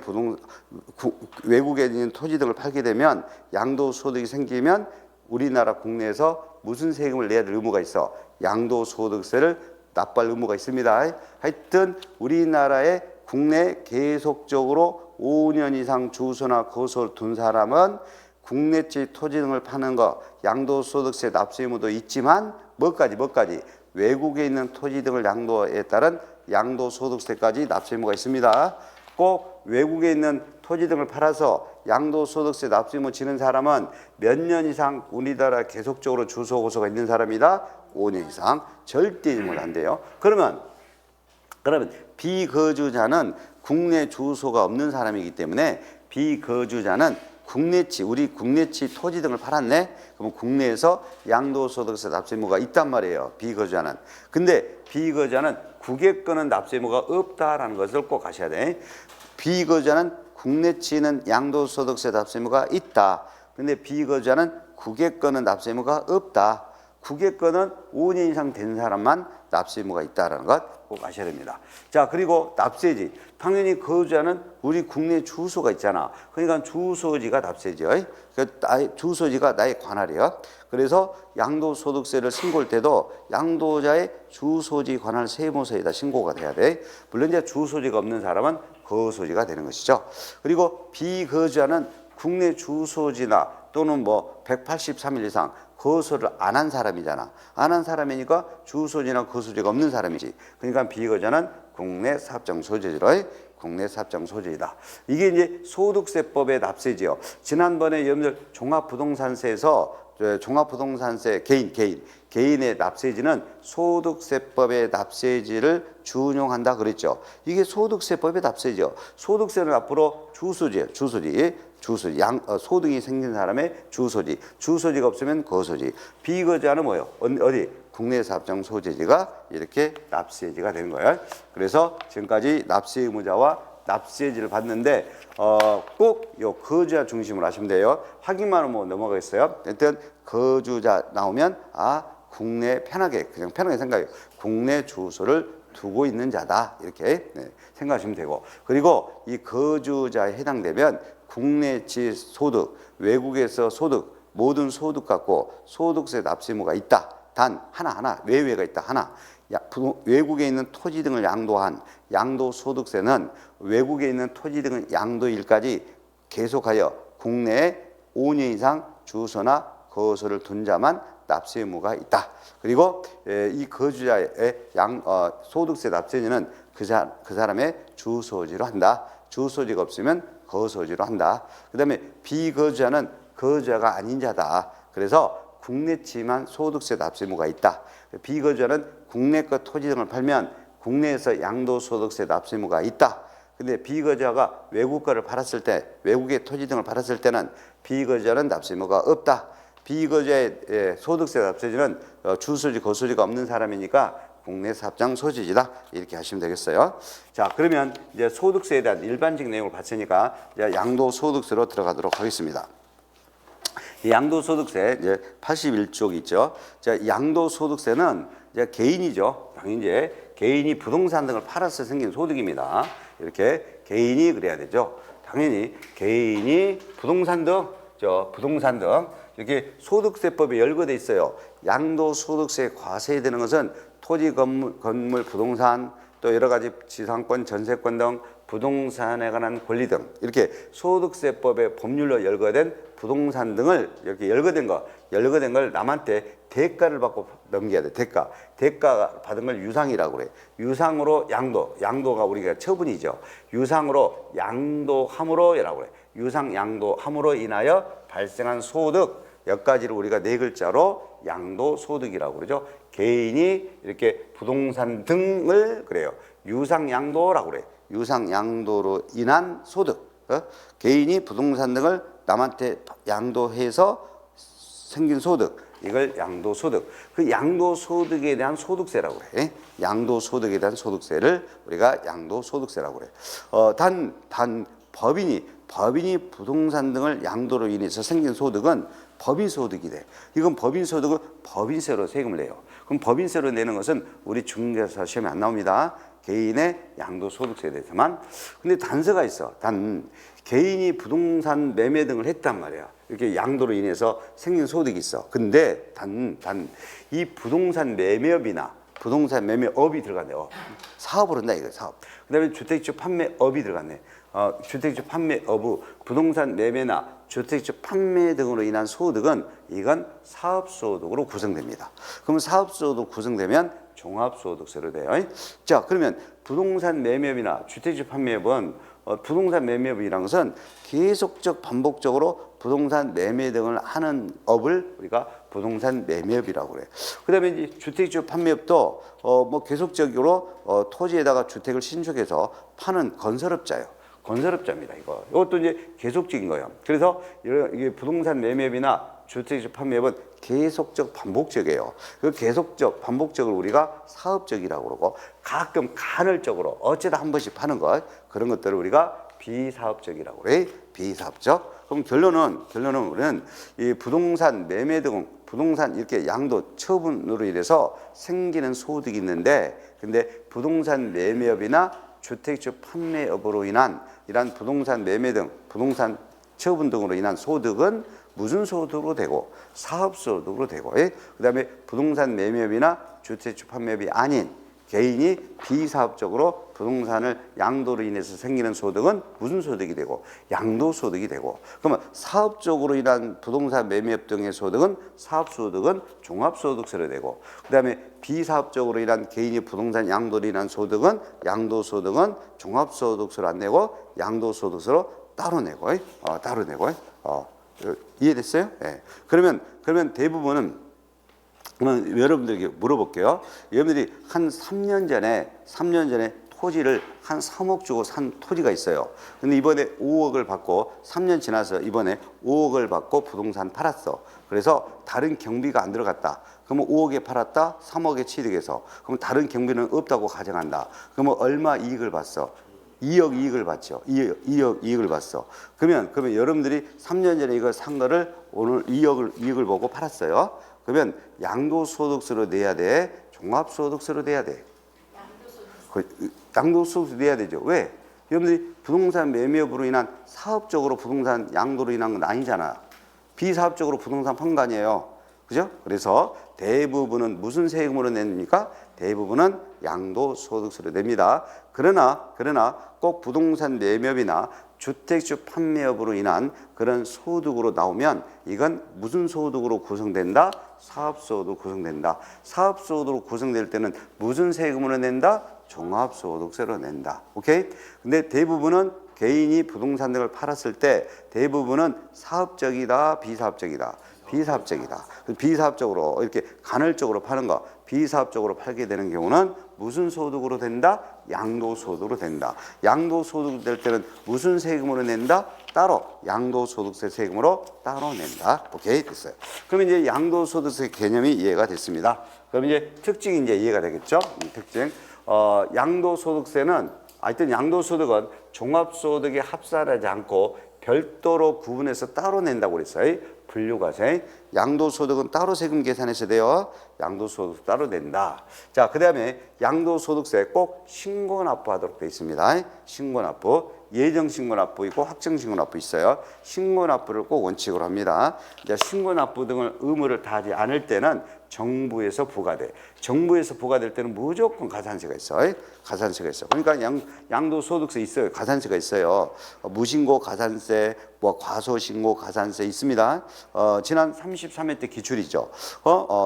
외국에 있는 토지 등을 팔게 되면 양도소득이 생기면 우리나라 국내에서 무슨 세금을 내야 될 의무가 있어. 양도소득세를 납부할 의무가 있습니다. 하여튼 우리나라에 국내 계속적으로 5년 이상 주소나 거소를 둔 사람은 국내지 토지 등을 파는 거 양도소득세 납세 의무도 있지만 뭐까지 외국에 있는 토지 등을 양도에 따른 양도소득세까지 납세 의무가 있습니다. 꼭 외국에 있는 토지 등을 팔아서 양도소득세 납세 의무 지는 사람은 몇 년 이상 우리나라 계속적으로 주소 고소가 있는 사람이다. 5년 이상 절대 이용을 한대요. 그러면 비거주자는 국내 주소가 없는 사람이기 때문에 비거주자는 우리 국내치 토지 등을 팔았네? 그러면 국내에서 양도소득세 납세 의무가 있단 말이에요. 비거주자는. 근데 비거주자는 국외권은 납세 의무가 없다라는 것을 꼭 아셔야 돼. 비거주자는 국내치는 양도소득세 납세 의무가 있다. 근데 비거주자는 국외권은 납세 의무가 없다. 국외권은 5년 이상 된 사람만 납세 의무가 있다는 것 꼭 아셔야 됩니다. 자, 그리고 납세지. 당연히 거주자는 우리 국내 주소가 있잖아. 그러니까 주소지가 납세죠. 주소지가 나의 관할이야. 그래서 양도소득세를 신고할 때도 양도자의 주소지 관할 세무서에다 신고가 돼야 돼. 물론 이제 주소지가 없는 사람은 거소지가 되는 것이죠. 그리고 비거주자는 국내 주소지나 또는 183일 이상 거소를 안 한 사람이잖아. 안 한 사람이니까 주소지나 거소지가 없는 사람이지. 그러니까 비거주자는 국내 사업장 소재지로 국내 사업장 소재이다. 이게 이제 소득세법의 납세지요. 지난번에 여러분들 종합부동산세에서 종합부동산세 개인의 납세지는 소득세법의 납세지를 준용한다 그랬죠. 이게 소득세법의 납세죠. 소득세는 앞으로 주소지 소득이 생긴 사람의 주소지가 없으면 거소지. 비거주자는 뭐예요? 어디? 국내 사업장 소재지가 이렇게 납세지가 되는 거예요. 그래서 지금까지 납세 의무자와 납세지를 봤는데 꼭 요 거주자 중심으로 하시면 돼요. 확인만 하면 넘어가겠어요. 일단 거주자 나오면 국내 그냥 편하게 생각해요. 국내 주소를 두고 있는 자다 이렇게 생각하시면 되고, 그리고 이 거주자에 해당되면 국내치 소득, 외국에서 소득, 모든 소득 갖고 소득세 납세 의무가 있다. 단 하나 외외가 있다. 하나. 외국에 있는 토지 등을 양도한 양도소득세는 외국에 있는 토지 등의 양도일까지 계속하여 국내에 5년 이상 주소나 거소를 둔 자만 납세 의무가 있다. 그리고 이 거주자의 소득세 납세지는 그 사람의 주소지로 한다. 주소지가 없으면 거소지로 한다. 그 다음에 비거주자는 거주자가 아닌 자다. 그래서 국내치만 소득세 납세 의무가 있다. 비거주자는 국내 것 토지 등을 팔면 국내에서 양도소득세 납세 의무가 있다. 근데 비거주자가 외국 거를 팔았을 때, 외국의 토지 등을 팔았을 때는 비거주자는 납세 의무가 없다. 비거주자의 소득세 납세지는 주소지, 거소지가 없는 사람이니까 국내 사업장 소지지다. 이렇게 하시면 되겠어요. 자, 그러면 이제 소득세에 대한 일반적 내용을 봤으니까 이제 양도소득세로 들어가도록 하겠습니다. 양도소득세 이제 81쪽 있죠. 자, 양도소득세는 이제 개인이죠. 당연히 이제 개인이 부동산 등을 팔아서 생긴 소득입니다. 이렇게 개인이 그래야 되죠. 당연히 개인이 부동산 등 이렇게 소득세법에 열거돼 있어요. 양도소득세에 과세되는 것은 토지, 건물, 부동산, 또 여러 가지 지상권, 전세권 등 부동산에 관한 권리 등 이렇게 소득세법에 법률로 열거된 부동산 등을 이렇게 열거된 걸 남한테 대가를 받고 넘겨야 돼. 대가 받은 걸 유상이라고 그래. 유상으로 양도가 우리가 처분이죠. 유상으로 양도함으로라고 그래. 유상 양도함으로 인하여 발생한 소득 몇 가지를 우리가 네 글자로 양도소득이라고 그러죠. 개인이 이렇게 부동산 등을 그래요. 유상양도라고 그래. 유상양도로 인한 소득. 개인이 부동산 등을 남한테 양도해서 생긴 소득, 이걸 양도소득. 그 양도소득에 대한 소득세라고 그래. 양도소득에 대한 소득세를 우리가 양도소득세라고 그래. 단 법인이 부동산 등을 양도로 인해서 생긴 소득은 법인소득이 돼. 이건 법인소득은 법인세로 세금을 내요. 그럼 법인세로 내는 것은 우리 중개사 시험에 안 나옵니다. 개인의 양도소득세에 대해서만. 근데 단서가 있어. 개인이 부동산 매매 등을 했단 말이야. 이렇게 양도로 인해서 생긴 소득이 있어. 근데 이 부동산 매매업이나 부동산 매매업이 들어갔네. 사업을 한다 이거 사업. 그다음에 주택주 판매업이 들어갔네. 주택주 판매업의 부동산 매매나 주택주 판매 등으로 인한 소득은 이건 사업소득으로 구성됩니다. 그러면 사업소득 구성되면 종합소득세로 돼요. 자, 그러면 부동산 매매업이나 주택주 판매업은 부동산 매매업이라는 것은 계속적 반복적으로 부동산 매매 등을 하는 업을 우리가 부동산 매매업이라고 그래. 그다음에 이제 주택주 판매업도 뭐 계속적으로 토지에다가 주택을 신축해서 파는 건설업자예요. 건설업자입니다. 이것도 이제 계속적인 거예요. 그래서 이게 부동산 매매업이나 주택주 판매업은 계속적 반복적이에요. 그 계속적 반복적을 우리가 사업적이라고 그러고 가끔 간헐적으로 어쩌다 한 번씩 파는 것 그런 것들을 우리가 비사업적이라고 그래. 비사업적. 그럼 결론은 우리는 이 부동산 매매 등 부동산 이렇게 양도 처분으로 인해서 생기는 소득이 있는데 근데 부동산 매매업이나 주택주 판매업으로 인한 이러한 부동산 매매 등 부동산 처분 등으로 인한 소득은 무슨 소득으로 되고 사업소득으로 되고 그다음에 부동산 매매업이나 주택주 판매업이 아닌 개인이 비사업적으로 부동산을 양도로 인해서 생기는 소득은 무슨 소득이 되고 양도소득이 되고 그러면 사업적으로 인한 부동산 매매업 등의 소득은 사업소득은 종합소득세로 되고 그다음에 비사업적으로 인한 개인이 부동산 양도로 인한 소득은 양도소득은 종합소득세로 안 내고 양도소득세로 따로 내고 이해됐어요? 네. 그러면 대부분은 여러분들에게 물어볼게요. 여러분들이 한 3년 전에 토지를 한 3억 주고 산 토지가 있어요. 근데 이번에 5억을 받고 3년 지나서 이번에 5억을 받고 부동산 팔았어. 그래서 다른 경비가 안 들어갔다. 그러면 5억에 팔았다. 3억에 취득해서. 그럼 다른 경비는 없다고 가정한다. 그러면 얼마 이익을 봤어? 2억 이익을 받죠. 2억 이익을 봤어. 그러면 여러분들이 3년 전에 이걸 산 거를 오늘 2억 이익을 보고 팔았어요. 그러면 양도소득세로 내야 돼? 종합소득세로 내야 돼? 양도소득세 내야 되죠. 왜? 여러분들이 부동산 매매업으로 인한 사업적으로 부동산 양도로 인한 건 아니잖아. 비사업적으로 부동산 판 거 아니에요. 그죠? 그래서 대부분은 무슨 세금으로 냅니까? 대부분은 양도소득세로 냅니다. 그러나 꼭 부동산 매매업이나 주택주 판매업으로 인한 그런 소득으로 나오면 이건 무슨 소득으로 구성된다? 사업소득으로 구성된다. 사업소득으로 구성될 때는 무슨 세금으로 낸다? 종합소득세로 낸다. 오케이? 근데 대부분은 개인이 부동산 등을 팔았을 때 대부분은 사업적이다, 비사업적이다. 비사업적으로 이렇게 간헐적으로 파는 거 비사업적으로 팔게 되는 경우는 무슨 소득으로 된다? 양도소득으로 된다. 양도소득 될 때는 무슨 세금으로 낸다? 따로 양도소득세 세금으로 따로 낸다. 오케이, 됐어요. 그럼 이제 양도소득세 개념이 이해가 됐습니다. 그럼 이제 특징이 이제 이해가 되겠죠? 특징. 양도소득세는 하여튼 양도소득은 종합소득에 합산하지 않고 별도로 구분해서 따로 낸다고 그랬어요. 분류과세. 양도소득은 따로 세금 계산해서 돼요. 양도소득 따로 낸다. 자, 그 다음에 양도소득세 꼭 신고납부하도록 되어 있습니다. 신고납부. 예정신고납부 있고 확정신고납부 있어요. 신고납부를 꼭 원칙으로 합니다. 이제 신고납부 등을 의무를 다하지 않을 때는 정부에서 부과돼. 정부에서 부과될 때는 무조건 가산세가 있어. 가산세가 있어. 그러니까 양도소득세 있어요. 가산세가 있어요. 무신고 가산세, 뭐 과소신고 가산세 있습니다. 지난 33회 때 기출이죠.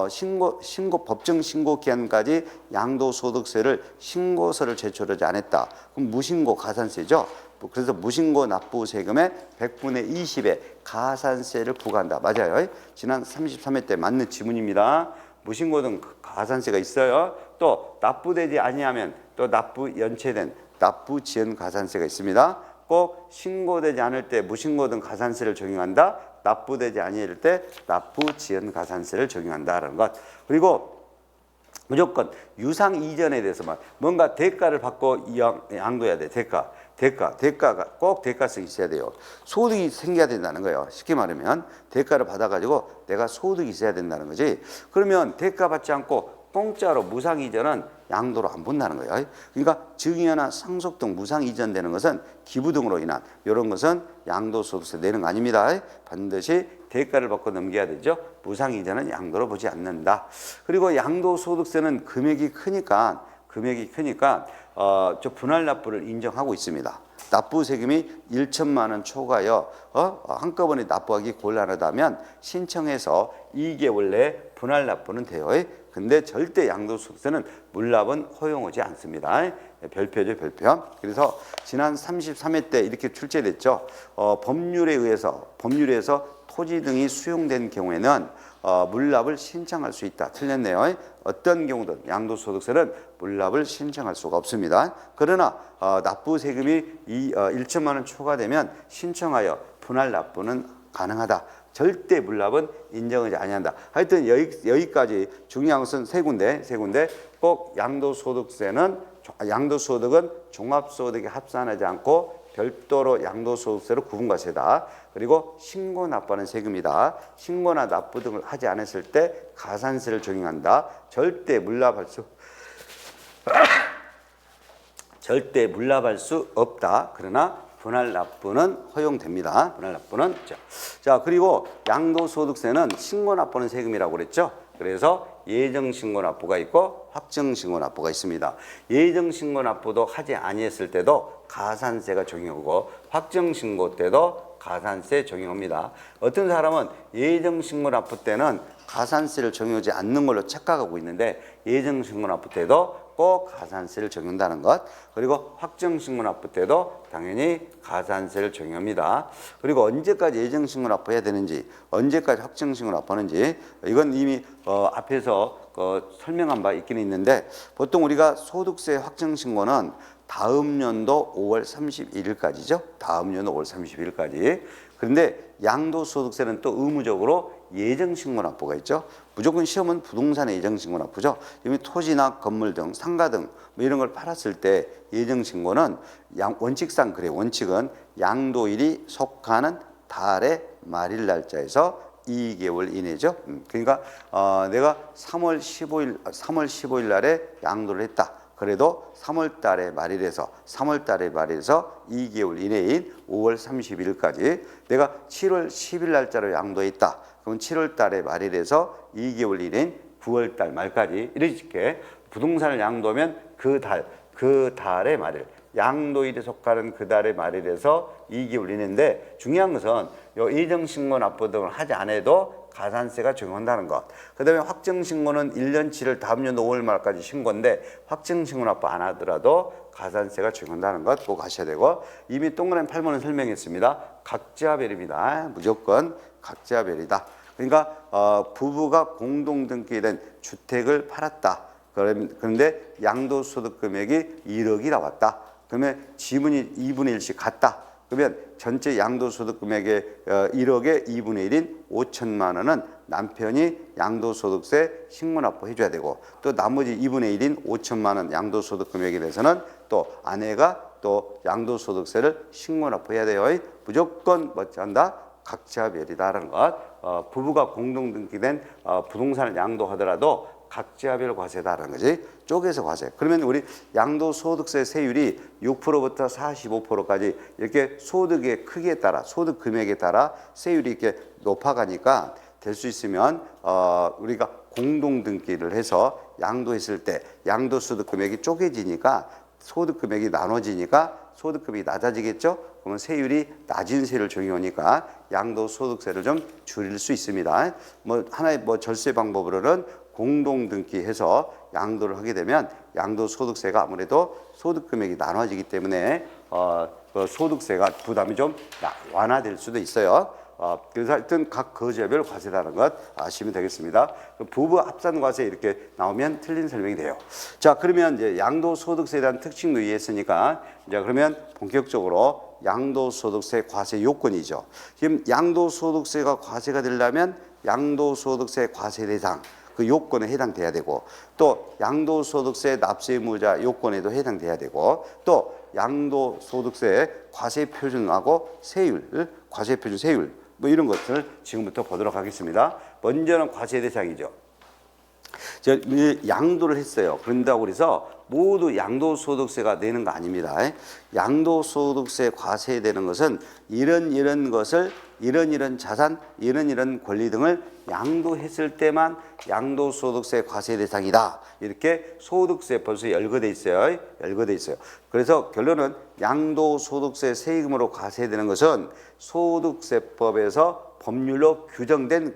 신고 법정 신고 기한까지 양도소득세를 신고서를 제출하지 않았다. 그럼 무신고 가산세죠. 그래서 무신고 납부 세금의 100분의 20의 가산세를 부과한다. 맞아요. 지난 33회 때 맞는 지문입니다. 무신고 등 가산세가 있어요. 또 납부되지 아니하면 또 납부 연체된 납부 지연 가산세가 있습니다. 꼭 신고되지 않을 때 무신고등 가산세를 적용한다. 납부되지 아니할 때 납부지연 가산세를 적용한다라는 것. 그리고 무조건 유상 이전에 대해서만 뭔가 대가를 받고 양도해야 돼. 대가가 꼭 대가성이 있어야 돼요. 소득이 생겨야 된다는 거예요. 쉽게 말하면 대가를 받아가지고 내가 소득이 있어야 된다는 거지. 그러면 대가 받지 않고 공짜로 무상 이전은 양도로 안 본다는 거예요. 그러니까 증여나 상속 등 무상 이전되는 것은 기부 등으로 인한 이런 것은 양도소득세 내는 거 아닙니다. 반드시 대가를 받고 넘겨야 되죠. 무상 이전은 양도로 보지 않는다. 그리고 양도소득세는 금액이 크니까 저 분할 납부를 인정하고 있습니다. 납부 세금이 1천만 원 초과여 한꺼번에 납부하기 곤란하다면 신청해서 2개월 내에 분할 납부는 돼요. 근데 절대 양도소득세는 물납은 허용하지 않습니다. 별표죠, 별표. 그래서 지난 33회 때 이렇게 출제됐죠. 법률에 의해서 토지 등이 수용된 경우에는 물납을 신청할 수 있다. 틀렸네요. 어떤 경우든 양도소득세는 물납을 신청할 수가 없습니다. 그러나 납부 세금이 1천만 원 초과되면 신청하여 분할 납부는 가능하다. 절대 물납은 인정하지 아니한다. 하여튼 여기까지 중요한 것은 세 군데 꼭 양도소득은 종합소득에 합산하지 않고 별도로 양도소득세로 구분과세다. 그리고 신고 납부하는 세금이다. 신고나 납부 등을 하지 않았을 때 가산세를 적용한다. 절대 물납할 수 없다. 그러나 분할 납부는 허용됩니다. 분할 납부는. 자, 그리고 양도소득세는 신고 납부는 세금이라고 그랬죠. 그래서 예정신고 납부가 있고 확정신고 납부가 있습니다. 예정신고 납부도 하지 아니했을 때도 가산세가 적용하고 확정신고 때도 가산세 적용합니다. 어떤 사람은 예정신고 납부 때는 가산세를 적용하지 않는 걸로 착각하고 있는데 예정신고 납부 때도 꼭 가산세를 적용한다는 것. 그리고 확정신고 납부 때도 당연히 가산세를 적용합니다. 그리고 언제까지 예정신고 납부해야 되는지, 언제까지 확정신고 납부하는지 이건 이미 앞에서 설명한 바 있기는 있는데 보통 우리가 소득세 확정신고는 다음 연도 5월 31일까지죠. 다음 연도 5월 31일까지. 그런데 양도소득세는 또 의무적으로 예정신고 납부가 있죠. 무조건 시험은 부동산의 예정신고 납부죠. 이미 토지나 건물 등 상가 등 뭐 이런 걸 팔았을 때 예정신고는 원칙상 그래요. 원칙은 양도일이 속하는 달의 말일 날짜에서 2개월 이내죠. 그러니까 내가 3월 15일 날에 양도를 했다. 그래도 3월 달의 말일에서 2개월 이내인 5월 30일까지 내가 7월 10일 날짜로 양도했다. 그럼 7월 달의 말일에서 2개월 이내인 9월 달 말까지 이렇게 부동산을 양도하면 그 달의 말일 양도일에 속하는 그 달의 말일에서 2개월 이내인데 중요한 것은 예정신고 납부 등을 하지 않아도 가산세가 적용한다는 것. 그 다음에 확정신고는 1년치를 다음 연도 5월 말까지 신고인데 확정신고 납부 안 하더라도 가산세가 적용한다는 것 꼭 아셔야 되고 이미 동그라미 8번은 설명했습니다. 각자별입니다. 무조건 각자별이다. 그러니까 부부가 공동 등기된 주택을 팔았다. 그런데 양도소득 금액이 1억이 나왔다. 그러면 지분이 2분의 1씩 같다. 그러면 전체 양도소득 금액의 1억의 2분의 1인 5천만 원은 남편이 양도소득세 신고납부 해줘야 되고 또 나머지 2분의 1인 5천만 원 양도소득 금액에 대해서는 또 아내가 또 양도소득세를 신고납부해야 돼요. 무조건 한다? 각자별이다라는 것. 부부가 공동 등기된 부동산을 양도하더라도 각자별 과세다라는 거지. 쪼개서 과세. 그러면 우리 양도소득세 세율이 6%부터 45%까지 이렇게 소득의 크기에 따라 소득 금액에 따라 세율이 이렇게 높아가니까 될 수 있으면 우리가 공동 등기를 해서 양도했을 때 양도소득 금액이 쪼개지니까 소득 금액이 나눠지니까 소득 금액이 낮아지겠죠. 그러면 세율이 낮은 세율을 적용하니까 양도소득세를 좀 줄일 수 있습니다. 하나의 절세 방법으로는 공동 등기해서 양도를 하게 되면 양도소득세가 아무래도 소득 금액이 나눠지기 때문에 소득세가 부담이 좀 완화될 수도 있어요. 그래서 하여튼 각 거주별 과세라는 것 아시면 되겠습니다. 부부 합산 과세 이렇게 나오면 틀린 설명이 돼요. 자, 그러면 이제 양도소득세에 대한 특징도 이해했으니까 이제 그러면 본격적으로 양도소득세 과세 요건이죠. 지금 양도소득세가 과세가 되려면 양도소득세 과세 대상 그 요건에 해당돼야 되고, 또 양도소득세 납세 의무자 요건에도 해당돼야 되고, 또 양도소득세 과세 표준하고 세율, 과세 표준 세율 뭐 이런 것을 지금부터 보도록 하겠습니다. 먼저는 과세 대상이죠. 양도를 했어요. 그런다고 해서 모두 양도소득세가 내는 거 아닙니다. 양도소득세 과세되는 것은 이런 것을 이런 자산, 이런 권리 등을 양도했을 때만 양도소득세 과세 대상이다. 이렇게 소득세법에서 열거돼 있어요. 열거돼 있어요. 그래서 결론은 양도소득세 세금으로 과세되는 것은 소득세법에서 법률로 규정된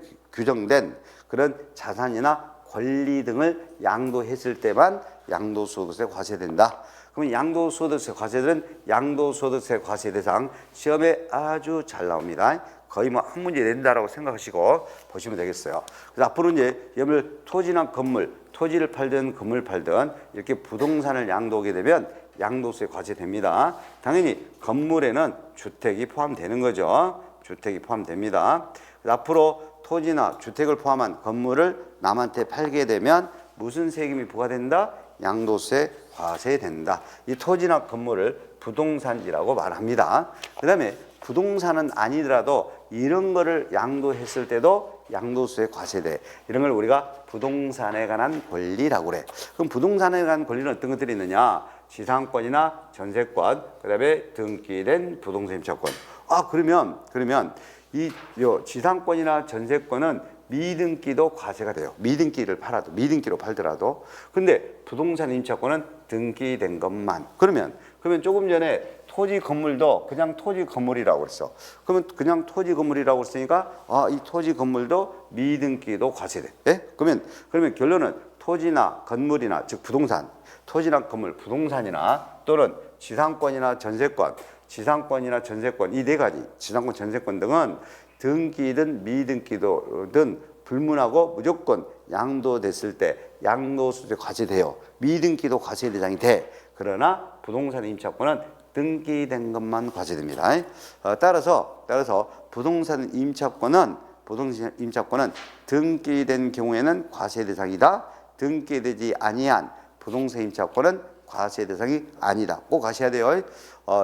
그런 자산이나 권리 등을 양도했을 때만 양도소득세 과세된다. 그러면 양도소득세 과세들은 양도소득세 과세 대상 시험에 아주 잘 나옵니다. 거의 뭐 한 문제 낸다라고 생각하시고 보시면 되겠어요. 그래서 앞으로 이제 예를 토지나 건물, 토지를 팔든 건물 팔든 이렇게 부동산을 양도하게 되면 양도세 과세됩니다. 당연히 건물에는 주택이 포함되는 거죠. 주택이 포함됩니다. 그래서 앞으로 토지나 주택을 포함한 건물을 남한테 팔게 되면 무슨 세금이 부과된다? 양도세 과세된다. 이 토지나 건물을 부동산이라고 말합니다. 그 다음에 부동산은 아니더라도 이런 거를 양도했을 때도 양도세 과세돼. 이런 걸 우리가 부동산에 관한 권리라고 그래. 그럼 부동산에 관한 권리는 어떤 것들이 있느냐? 지상권이나 전세권, 그 다음에 등기된 부동산 임차권. 그러면 이 지상권이나 전세권은 미등기도 과세가 돼요. 미등기를 팔아도, 미등기로 팔더라도. 근데 부동산 임차권은 등기된 것만. 그러면 조금 전에 토지 건물도 그냥 토지 건물이라고 그랬어. 그러면 그냥 토지 건물이라고 했으니까 이 토지 건물도 미등기도 과세돼. 예? 그러면 결론은 토지나 건물이나 즉 부동산, 토지나 건물, 부동산이나 또는 지상권이나 전세권 이 네 가지 지상권, 전세권 등은 등기든 미등기든 불문하고 무조건 양도됐을 때 양도소득세 과세돼요. 미등기도 과세 대상이 돼. 그러나 부동산 임차권은 등기된 것만 과세됩니다. 따라서 부동산 임차권은 등기된 경우에는 과세 대상이다. 등기되지 아니한 부동산 임차권은 과세 대상이 아니다. 꼭 아셔야 돼요.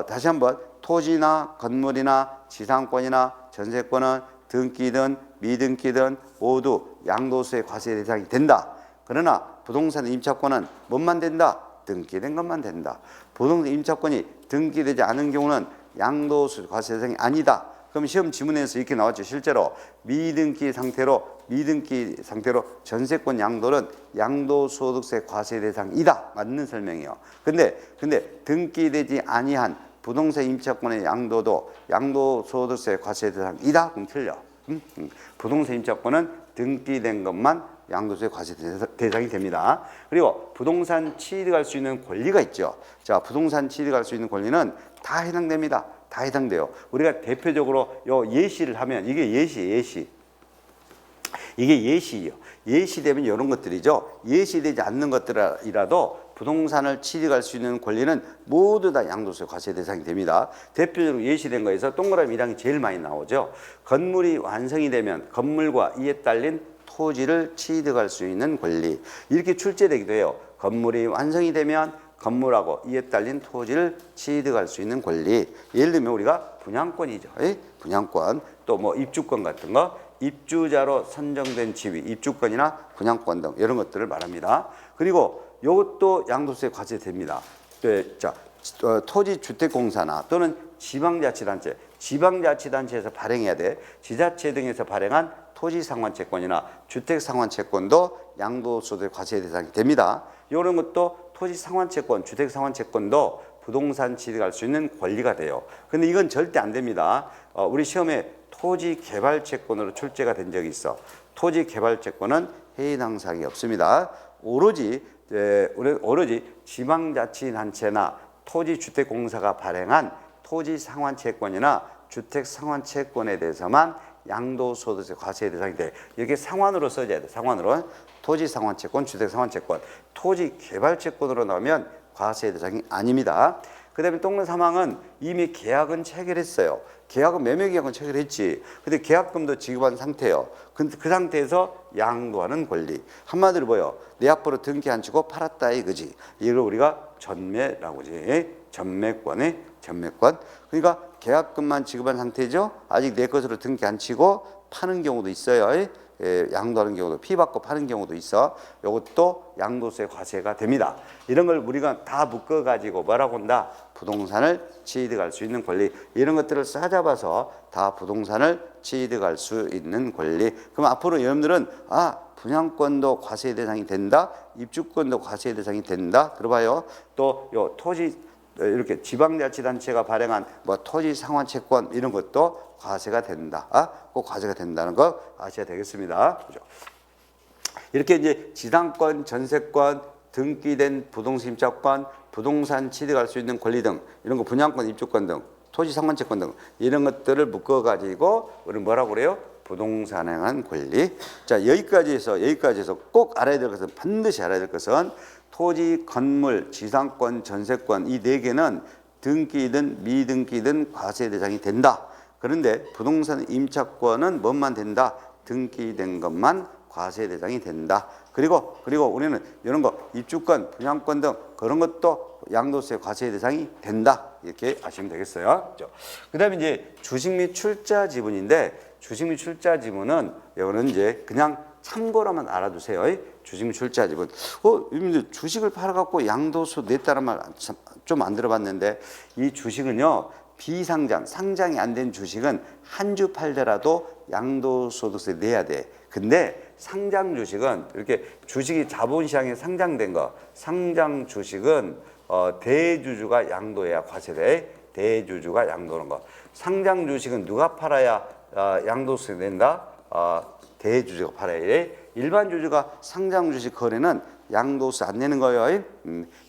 다시 한번 토지나 건물이나 지상권이나 전세권은 등기든 미등기든 모두 양도세 과세 대상이 된다. 그러나 부동산 임차권은 뭐만 된다? 등기된 것만 된다. 부동산 임차권이 등기되지 않은 경우는 양도세 과세 대상이 아니다. 그럼 시험 지문에서 이렇게 나왔죠. 실제로 미등기 상태로 전세권 양도는 양도소득세 과세 대상이다. 맞는 설명이에요. 근데 등기되지 아니한 부동산 임차권의 양도도 양도소득세 과세 대상이다. 그럼 틀려. 부동산 임차권은 등기된 것만 양도세 과세 대상이 됩니다. 그리고 부동산 취득할 수 있는 권리가 있죠. 자, 부동산 취득할 수 있는 권리는 다 해당됩니다. 다 해당돼요. 우리가 대표적으로 예시를 하면 이게 예시. 이게 예시예요. 예시되면 이런 것들이죠. 예시되지 않는 것들이라도 부동산을 취득할 수 있는 권리는 모두 다 양도세 과세 대상이 됩니다. 대표적으로 예시된 거에서 동그라미 1항이 제일 많이 나오죠. 건물이 완성이 되면 건물과 이에 딸린 토지를 취득할 수 있는 권리. 이렇게 출제되기도 해요. 건물이 완성이 되면 건물하고 이에 딸린 토지를 취득할 수 있는 권리. 예를 들면 우리가 분양권이죠. 분양권, 또 뭐 입주권 같은 거, 입주자로 선정된 지위, 입주권이나 분양권 등 이런 것들을 말합니다. 그리고 이것도 양도세 과세됩니다. 자, 토지주택공사나 또는 지방자치단체에서 발행해야 돼. 지자체 등에서 발행한 토지상환채권이나 주택상환채권도 양도소득 과세 대상이 됩니다. 이런 것도 토지상환채권, 주택상환채권도 부동산 취득할 수 있는 권리가 돼요. 근데 이건 절대 안 됩니다. 우리 시험에 토지개발채권으로 출제가 된 적이 있어. 토지개발채권은 해당 사항이 없습니다. 오로지 지방자치단체나 토지주택공사가 발행한 토지상환채권이나 주택상환채권에 대해서만 양도소득세 과세 대상이 돼. 이렇게 상환으로 써줘야 돼. 상환으로. 토지상환채권, 주택상환채권, 토지개발채권으로 나오면 과세 대상이 아닙니다. 그다음에 동네 3항은 이미 계약은 체결했어요. 계약은 매매 계약은 체결했지. 근데 계약금도 지급한 상태예요. 그 상태에서 양도하는 권리. 한마디로 뭐요? 내 앞으로 등기 안 치고 팔았다 이거지. 이걸 우리가 전매라고 하지. 전매권의 전매권. 그러니까 계약금만 지급한 상태죠. 아직 내 것으로 등기 안 치고 파는 경우도 있어요. 양도하는 경우도 피받고 파는 경우도 있어. 이것도 양도세 과세가 됩니다. 이런 걸 우리가 다 묶어가지고 뭐라고 한다? 부동산을 취득할 수 있는 권리. 이런 것들을 싸잡아서 다 부동산을 취득할 수 있는 권리. 그럼 앞으로 여러분들은 분양권도 과세 대상이 된다. 입주권도 과세 대상이 된다. 들어봐요. 또 요 토지 이렇게 지방자치단체가 발행한 뭐 토지 상환 채권 이런 것도 과세가 된다. 꼭 과세가 된다는 거 아셔야 되겠습니다. 그죠? 이렇게 이제 지상권, 전세권, 등기된 부동산 임차권, 부동산 취득할 수 있는 권리 등 이런 거 분양권, 입주권 등 토지 상환 채권 등 이런 것들을 묶어 가지고 우리 뭐라고 그래요? 부동산에 관한 권리. 자, 여기까지 해서 꼭 알아야 될 것은 반드시 알아야 될 것은 토지, 건물, 지상권, 전세권 이 네 개는 등기든 미등기든 과세 대상이 된다. 그런데 부동산 임차권은 뭐만 된다? 등기된 것만 과세 대상이 된다. 그리고 우리는 이런 거 입주권, 분양권 등 그런 것도 양도세 과세 대상이 된다. 이렇게 아시면 되겠어요. 그다음에 이제 주식 및 출자 지분인데 주식 및 출자 지분은 이거는 이제 그냥 참고로만 알아두세요. 주식 및 출자 지분. 주식을 팔아갖고 양도세 냈다는 말 좀 안 들어봤는데 이 주식은요. 비상장, 상장이 안 된 주식은 한 주 팔더라도 양도소득세 내야 돼. 근데 상장 주식은 이렇게 주식이 자본시장에 상장된 거, 상장 주식은 대주주가 양도해야 과세돼. 대주주가 양도하는 거. 상장 주식은 누가 팔아야 양도세 낸다? 대주주가 팔아야 돼. 일반 주주가 상장 주식 거래는 양도세 안 내는 거예요.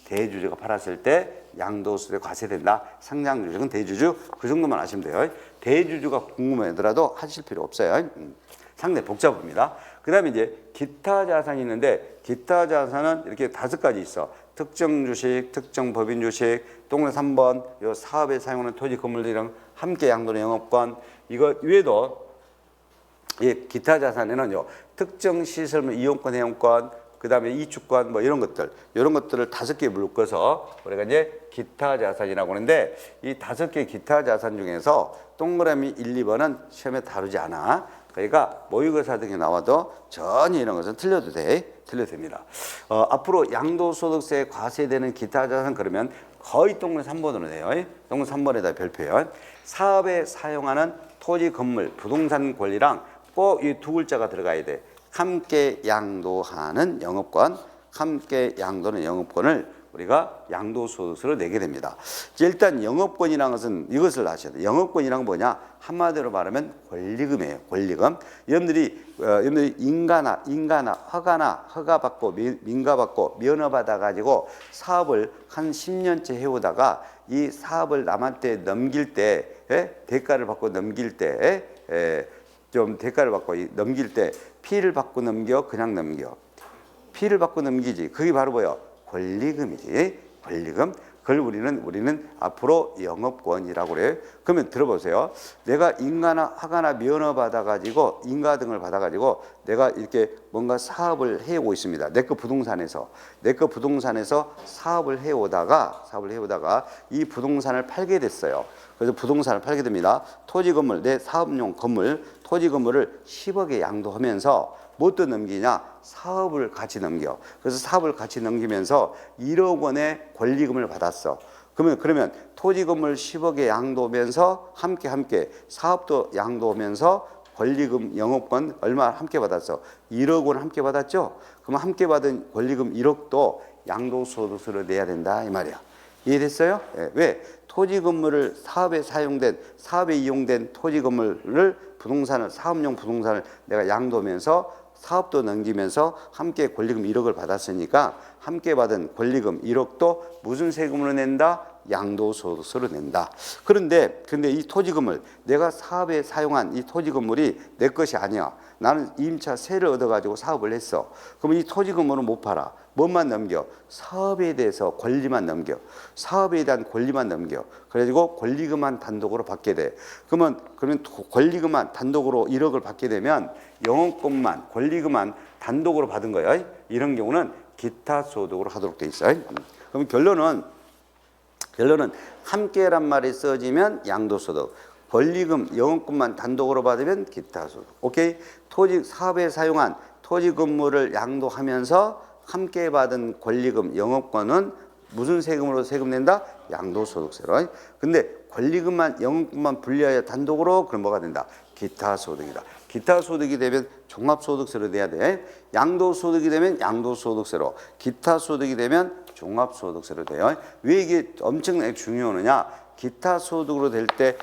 대주주가 팔았을 때 양도세 과세된다. 상장 주식은 대주주 그 정도만 아시면 돼요. 대주주가 궁금하더라도 하실 필요 없어요. 상당히 복잡합니다. 그다음에 이제 기타 자산이 있는데 기타 자산은 이렇게 5가지 있어. 특정 주식, 특정 법인 주식, 동네 3번 요 사업에 사용하는 토지 건물들이랑 함께 양도하는 영업권. 이거 외에도 기타 자산에는요 특정 시설물 이용권, 회원권, 그다음에 이축권 뭐 이런 것들을 5개 묶어서 우리가 이제 기타 자산이라고 하는데 이 5개 기타 자산 중에서 동그라미 1, 2번은 시험에 다루지 않아. 그러니까 모의고사 등에 나와도 전혀 이런 것은 틀려도 됩니다. 앞으로 양도소득세 과세되는 기타 자산 그러면 거의 동네 3번으로 돼요. 동네 3번에다 별표요. 사업에 사용하는 토지, 건물, 부동산 권리랑 꼭 이 2글자가 들어가야 돼. 함께 양도하는 영업권, 함께 양도하는 영업권을 우리가 양도소득세로 내게 됩니다. 일단 영업권이라는 것은 이것을 아셔야 돼요. 영업권이란 건 뭐냐? 한마디로 말하면 권리금이에요. 권리금. 여러분들이 인가나 허가받고 민가받고 면허받아가지고 사업을 한 10년째 해오다가 이 사업을 남한테 넘길 때 대가를 받고 넘길 때 좀 대가를 받고 넘길 때 피를 받고 넘겨 그냥 넘겨 피를 받고 넘기지. 그게 바로 뭐야? 권리금이지. 권리금. 그걸 우리는 앞으로 영업권이라고 그래요. 그러면 들어보세요. 내가 인가나 허가나 면허 받아가지고 인가 등을 받아가지고 내가 이렇게 뭔가 사업을 해오고 있습니다. 내 거 부동산에서 사업을 해오다가 이 부동산을 팔게 됐어요. 그래서 부동산을 팔게 됩니다. 토지 건물, 내 사업용 건물, 토지 건물을 10억에 양도하면서 뭣도 넘기냐? 사업을 같이 넘겨. 그래서 사업을 같이 넘기면서 1억 원의 권리금을 받았어. 그러면 토지 건물 10억에 양도하면서 함께 사업도 양도하면서 권리금 영업권 얼마 함께 받았어? 1억 원 함께 받았죠? 그럼 함께 받은 권리금 1억도 양도소득세로 내야 된다 이 말이야. 이해됐어요? 왜? 토지 건물을 사업에 이용된 토지 건물을 사업용 부동산을 내가 양도하면서 사업도 넘기면서 함께 권리금 1억을 받았으니까 함께 받은 권리금 1억도 무슨 세금으로 낸다? 양도소득세로 낸다. 그런데 이 토지건물, 내가 사업에 사용한 이 토지건물이 내 것이 아니야. 나는 임차 세를 얻어가지고 사업을 했어. 그러면 이 토지건물은 못 팔아. 뭐만 넘겨? 사업에 대해서 권리만 넘겨. 사업에 대한 권리만 넘겨. 그래가지고 권리금만 단독으로 받게 돼. 그러면 권리금만 단독으로 1억을 받게 되면 영업권만 권리금만 단독으로 받은 거예요. 이런 경우는 기타 소득으로 하도록 돼 있어요. 그럼 결론은 함께란 말이 써지면 양도소득, 권리금, 영업권만 단독으로 받으면 기타소득. 오케이? 토지 사업에 사용한 토지 건물을 양도하면서 함께 받은 권리금, 영업권은 무슨 세금으로 세금 낸다? 양도소득세로. 근데 권리금만, 영업권만 분리하여 단독으로 그럼 뭐가 된다? 기타소득이다. 기타소득이 되면 종합소득세로 내야 돼. 양도소득이 되면 양도소득세로, 기타소득이 되면 종합소득세로 돼요. 왜 이게 엄청나게 중요하느냐? 기타소득으로 될 때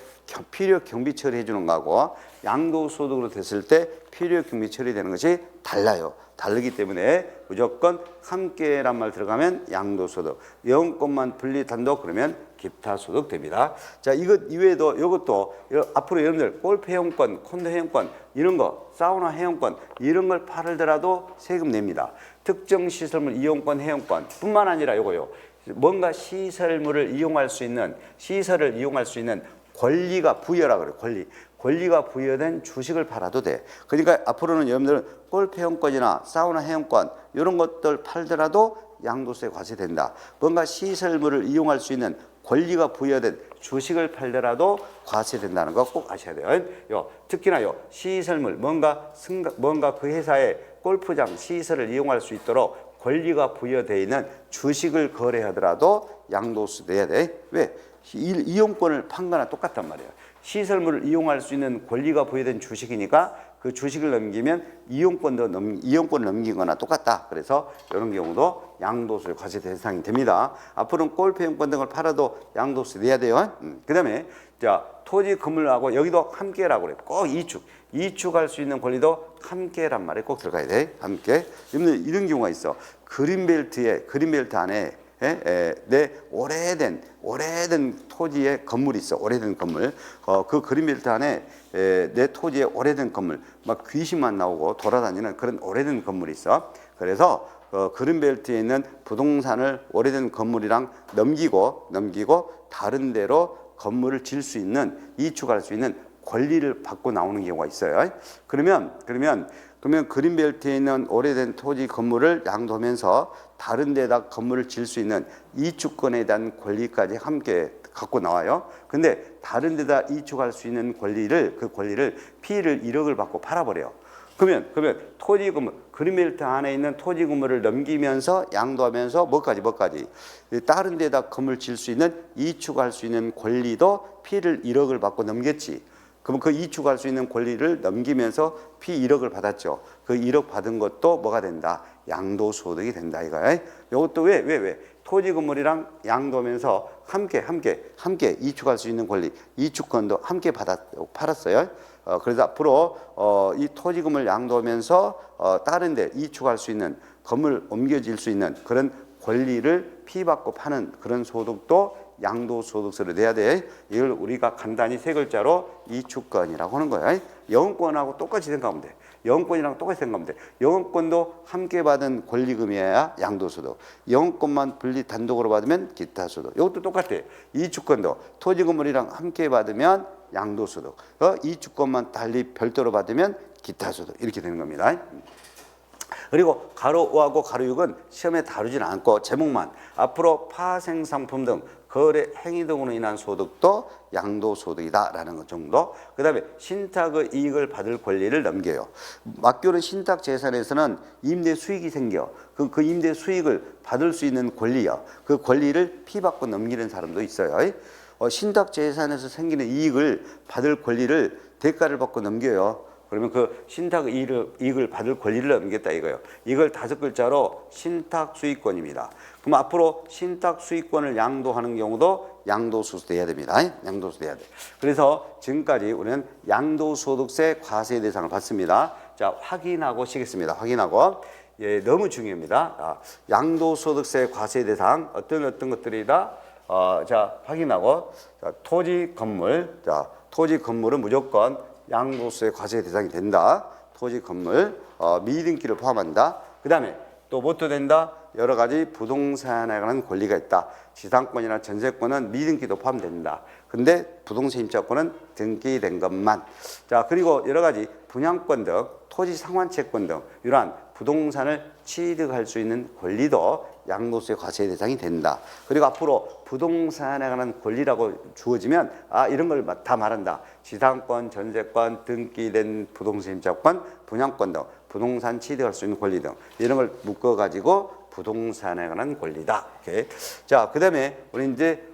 필요적 경비 처리해 주는 거하고 양도소득으로 됐을 때 필요적 경비 처리되는 것이 달라요. 다르기 때문에 무조건 함께란 말 들어가면 양도소득, 영업권만 분리 단독 그러면 기타소득 됩니다. 자, 이것 이외에도 이것도 앞으로 여러분들 골프 회원권, 콘도 회원권 이런 거, 사우나 회원권 이런 걸 팔더라도 세금 냅니다. 특정 시설물 이용권, 회원권 뿐만 아니라 요거요. 뭔가 시설물을 이용할 수 있는, 시설을 이용할 수 있는 권리가 부여라 그래요. 권리가 부여된 주식을 팔아도 돼. 그러니까 앞으로는 여러분들은 골프 회원권이나 사우나 회원권 이런 것들 팔더라도 양도세 과세된다. 뭔가 시설물을 이용할 수 있는 권리가 부여된 주식을 팔더라도 과세된다는 거 꼭 아셔야 돼요. 특히나 시설물 뭔가 그 회사의 골프장 시설을 이용할 수 있도록 권리가 부여되어 있는 주식을 거래하더라도 양도세 내야 돼. 왜? 이용권을 판 거나 똑같단 말이에요. 시설물을 이용할 수 있는 권리가 부여된 주식이니까 그 주식을 넘기면 이용권을 넘긴 거나 똑같다. 그래서 이런 경우도 양도세 과세 대상이 됩니다. 앞으로는 골프 회원권 등을 팔아도 양도세 내야 돼요. 그다음에 자, 토지 건물하고 여기도 함께라고 그래요. 꼭 이축할 수 있는 권리도 함께란 말에 꼭 들어가야 돼. 함께. 이런 경우가 있어. 그린벨트 안에 내 오래된 토지의 건물이 있어. 오래된 건물. 그 그린벨트 안에 내 토지의 오래된 건물, 막 귀신만 나오고 돌아다니는 그런 오래된 건물이 있어. 그래서 그린벨트에 있는 부동산을 오래된 건물이랑 넘기고 다른 데로 건물을 질 수 있는, 이축할 수 있는 권리를 받고 나오는 경우가 있어요. 그러면 그린벨트에 있는 오래된 토지 건물을 양도하면서 다른 데다 건물을 질 수 있는 이축권에 대한 권리까지 함께 갖고 나와요. 근데 다른 데다 이축할 수 있는 그 권리를 피를 1억을 받고 팔아버려요. 그러면 토지 건물, 그린벨트 안에 있는 토지 건물을 넘기면서 양도하면서 뭐까지 다른 데다 건물 질 수 있는, 이축할 수 있는 권리도 피를 1억을 받고 넘겼지. 그럼 그 이축할 수 있는 권리를 넘기면서 피 1억을 받았죠. 그 1억 받은 것도 뭐가 된다? 양도소득이 된다 이거야. 이것도 왜? 토지 건물이랑 양도하면서 함께 이축할 수 있는 권리, 이축권도 함께 팔았어요. 그래서 앞으로 이 토지 건물 양도하면서 다른 데 이축할 수 있는, 건물 옮겨질 수 있는 그런 권리를 피받고 파는 그런 소득도 양도소득세를 내야 돼. 이걸 우리가 간단히 세 글자로 이축권이라고 하는 거야. 영업권하고 똑같이 생각하면 돼. 영업권이랑 똑같이 생각하면 돼. 영업권도 함께 받은 권리금이어야 양도소득. 영업권만 분리 단독으로 받으면 기타소득. 이것도 똑같아. 이축권도 토지 건물이랑 함께 받으면 양도소득. 이축권만 달리 별도로 받으면 기타소득. 이렇게 되는 겁니다. 그리고 가로 5하고 가로 6은 시험에 다루진 않고 제목만, 앞으로 파생상품 등 거래 행위 등으로 인한 소득도 양도소득이다라는 것 정도. 그 다음에 신탁의 이익을 받을 권리를 넘겨요. 막교는 신탁 재산에서는 임대 수익이 생겨. 그 임대 수익을 받을 수 있는 권리야. 그 권리를 피받고 넘기는 사람도 있어요. 신탁 재산에서 생기는 이익을 받을 권리를 대가를 받고 넘겨요. 그러면 그 신탁 이익을 받을 권리를 넘기겠다 이거예요. 이걸 5글자로 신탁 수익권입니다. 그럼 앞으로 신탁 수익권을 양도하는 경우도 양도소득세 내야 됩니다. 양도소득세 내야 돼. 그래서 지금까지 우리는 양도소득세 과세 대상을 받습니다. 자, 확인하고 시겠습니다. 확인하고. 너무 중요합니다. 양도소득세 과세 대상 어떤 것들이다? 자, 확인하고, 자, 토지 건물. 자, 토지 건물은 무조건 양도소의 과세 대상이 된다. 토지 건물, 미등기를 포함한다. 그 다음에 또 뭣도 된다? 여러 가지 부동산에 관한 권리가 있다. 지상권이나 전세권은 미등기도 포함된다. 근데 부동산 임차권은 등기된 것만. 자, 그리고 여러 가지 분양권 등 토지 상환채권 등 이러한 부동산을 취득할 수 있는 권리도 양도소의 과세 대상이 된다. 그리고 앞으로 부동산에 관한 권리라고 주어지면 이런 걸 다 말한다. 지상권, 전세권, 등기된 부동산 임차권, 분양권 등 부동산 취득할 수 있는 권리 등 이런 걸 묶어가지고 부동산에 관한 권리다. 오케이. 자, 그다음에 우리 이제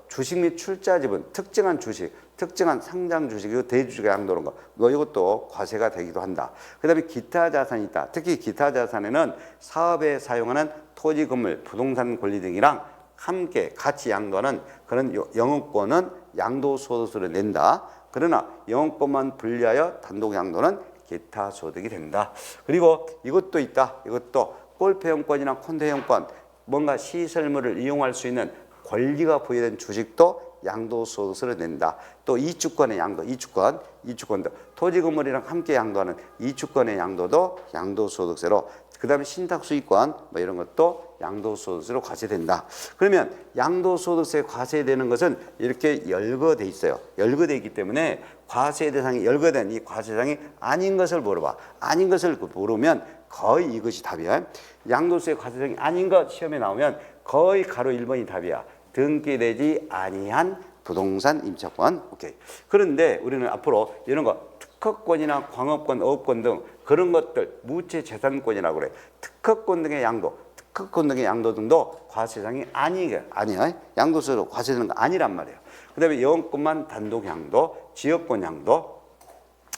주식 및 출자 지분, 특정한 주식, 특정한 상장 주식, 대주주가 양도하는 거, 이것도 과세가 되기도 한다. 그다음에 기타 자산이 있다. 특히 기타 자산에는 사업에 사용하는 토지, 건물, 부동산 권리 등이랑 함께 같이 양도하는 그런 영업권은 양도소득세를 낸다. 그러나 영업권만 분리하여 단독 양도는 기타 소득이 된다. 그리고 이것도 있다. 이것도 골프회원권이나 콘도회원권, 뭔가 시설물을 이용할 수 있는 권리가 부여된 주식도 양도소득세를 낸다. 또 이주권의 양도, 이주권도 토지 건물이랑 함께 양도하는 이주권의 양도도 양도소득세로, 그 다음에 신탁수익권 뭐 이런 것도 양도소득세로 과세된다. 그러면 양도소득세 과세되는 것은 이렇게 열거돼 있어요. 열거돼 있기 때문에 과세 대상이 열거된 이 과세 대상이 아닌 것을 물어봐. 아닌 것을 모르면 거의 이것이 답이야. 양도세 과세 대상이 아닌 것 시험에 나오면 거의 가로 1번이 답이야. 등기되지 아니한 부동산 임차권. 오케이. 그런데 우리는 앞으로 이런 거 특허권이나 광업권, 어업권 등 그런 것들 무채 재산권이라고 그래. 특허권 등의 양도 등도 과세상이 아니야. 양도세로 과세되는 거 아니란 말이에요. 그다음에 영업권만 단독 양도, 지역권 양도.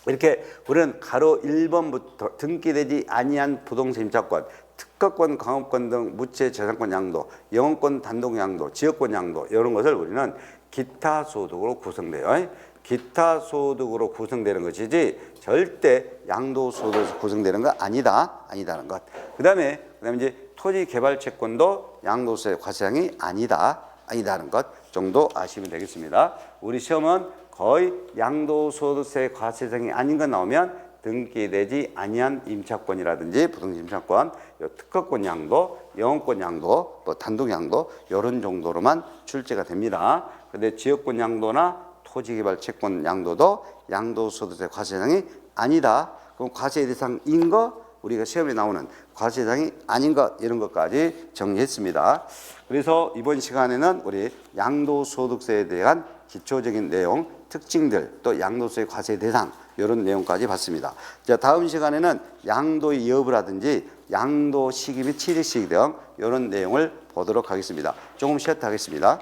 이렇게 우리는 가로 1번부터 등기되지 아니한 부동산 임차권, 특허권, 광업권 등 무채 재산권 양도, 영업권 단독 양도, 지역권 양도 이런 것을 우리는 기타 소득으로 구성돼요. 기타 소득으로 구성되는 것이지 절대 양도소득에서 구성되는 거 아니다는 것. 그다음에 이제 토지 개발 채권도 양도세 과세상이 아니다는 것 정도 아시면 되겠습니다. 우리 시험은 거의 양도소득세 과세상이 아닌 것 나오면 등기되지 아니한 임차권이라든지 부동산 임차권, 특허권 양도, 영업권 양도, 또 단독 양도 이런 정도로만 출제가 됩니다. 근데 지역권 양도나 토지개발 채권 양도도 양도소득세 과세상이 아니다. 그럼 과세 대상인 거, 우리가 시험에 나오는 과세 대상이 아닌 것, 이런 것까지 정리했습니다. 그래서 이번 시간에는 우리 양도소득세에 대한 기초적인 내용, 특징들, 또 양도세 과세 대상 이런 내용까지 봤습니다. 자, 다음 시간에는 양도의 여부라든지 양도 시기 및 취득 시기 등 이런 내용을 보도록 하겠습니다. 조금 쉬었다 하겠습니다.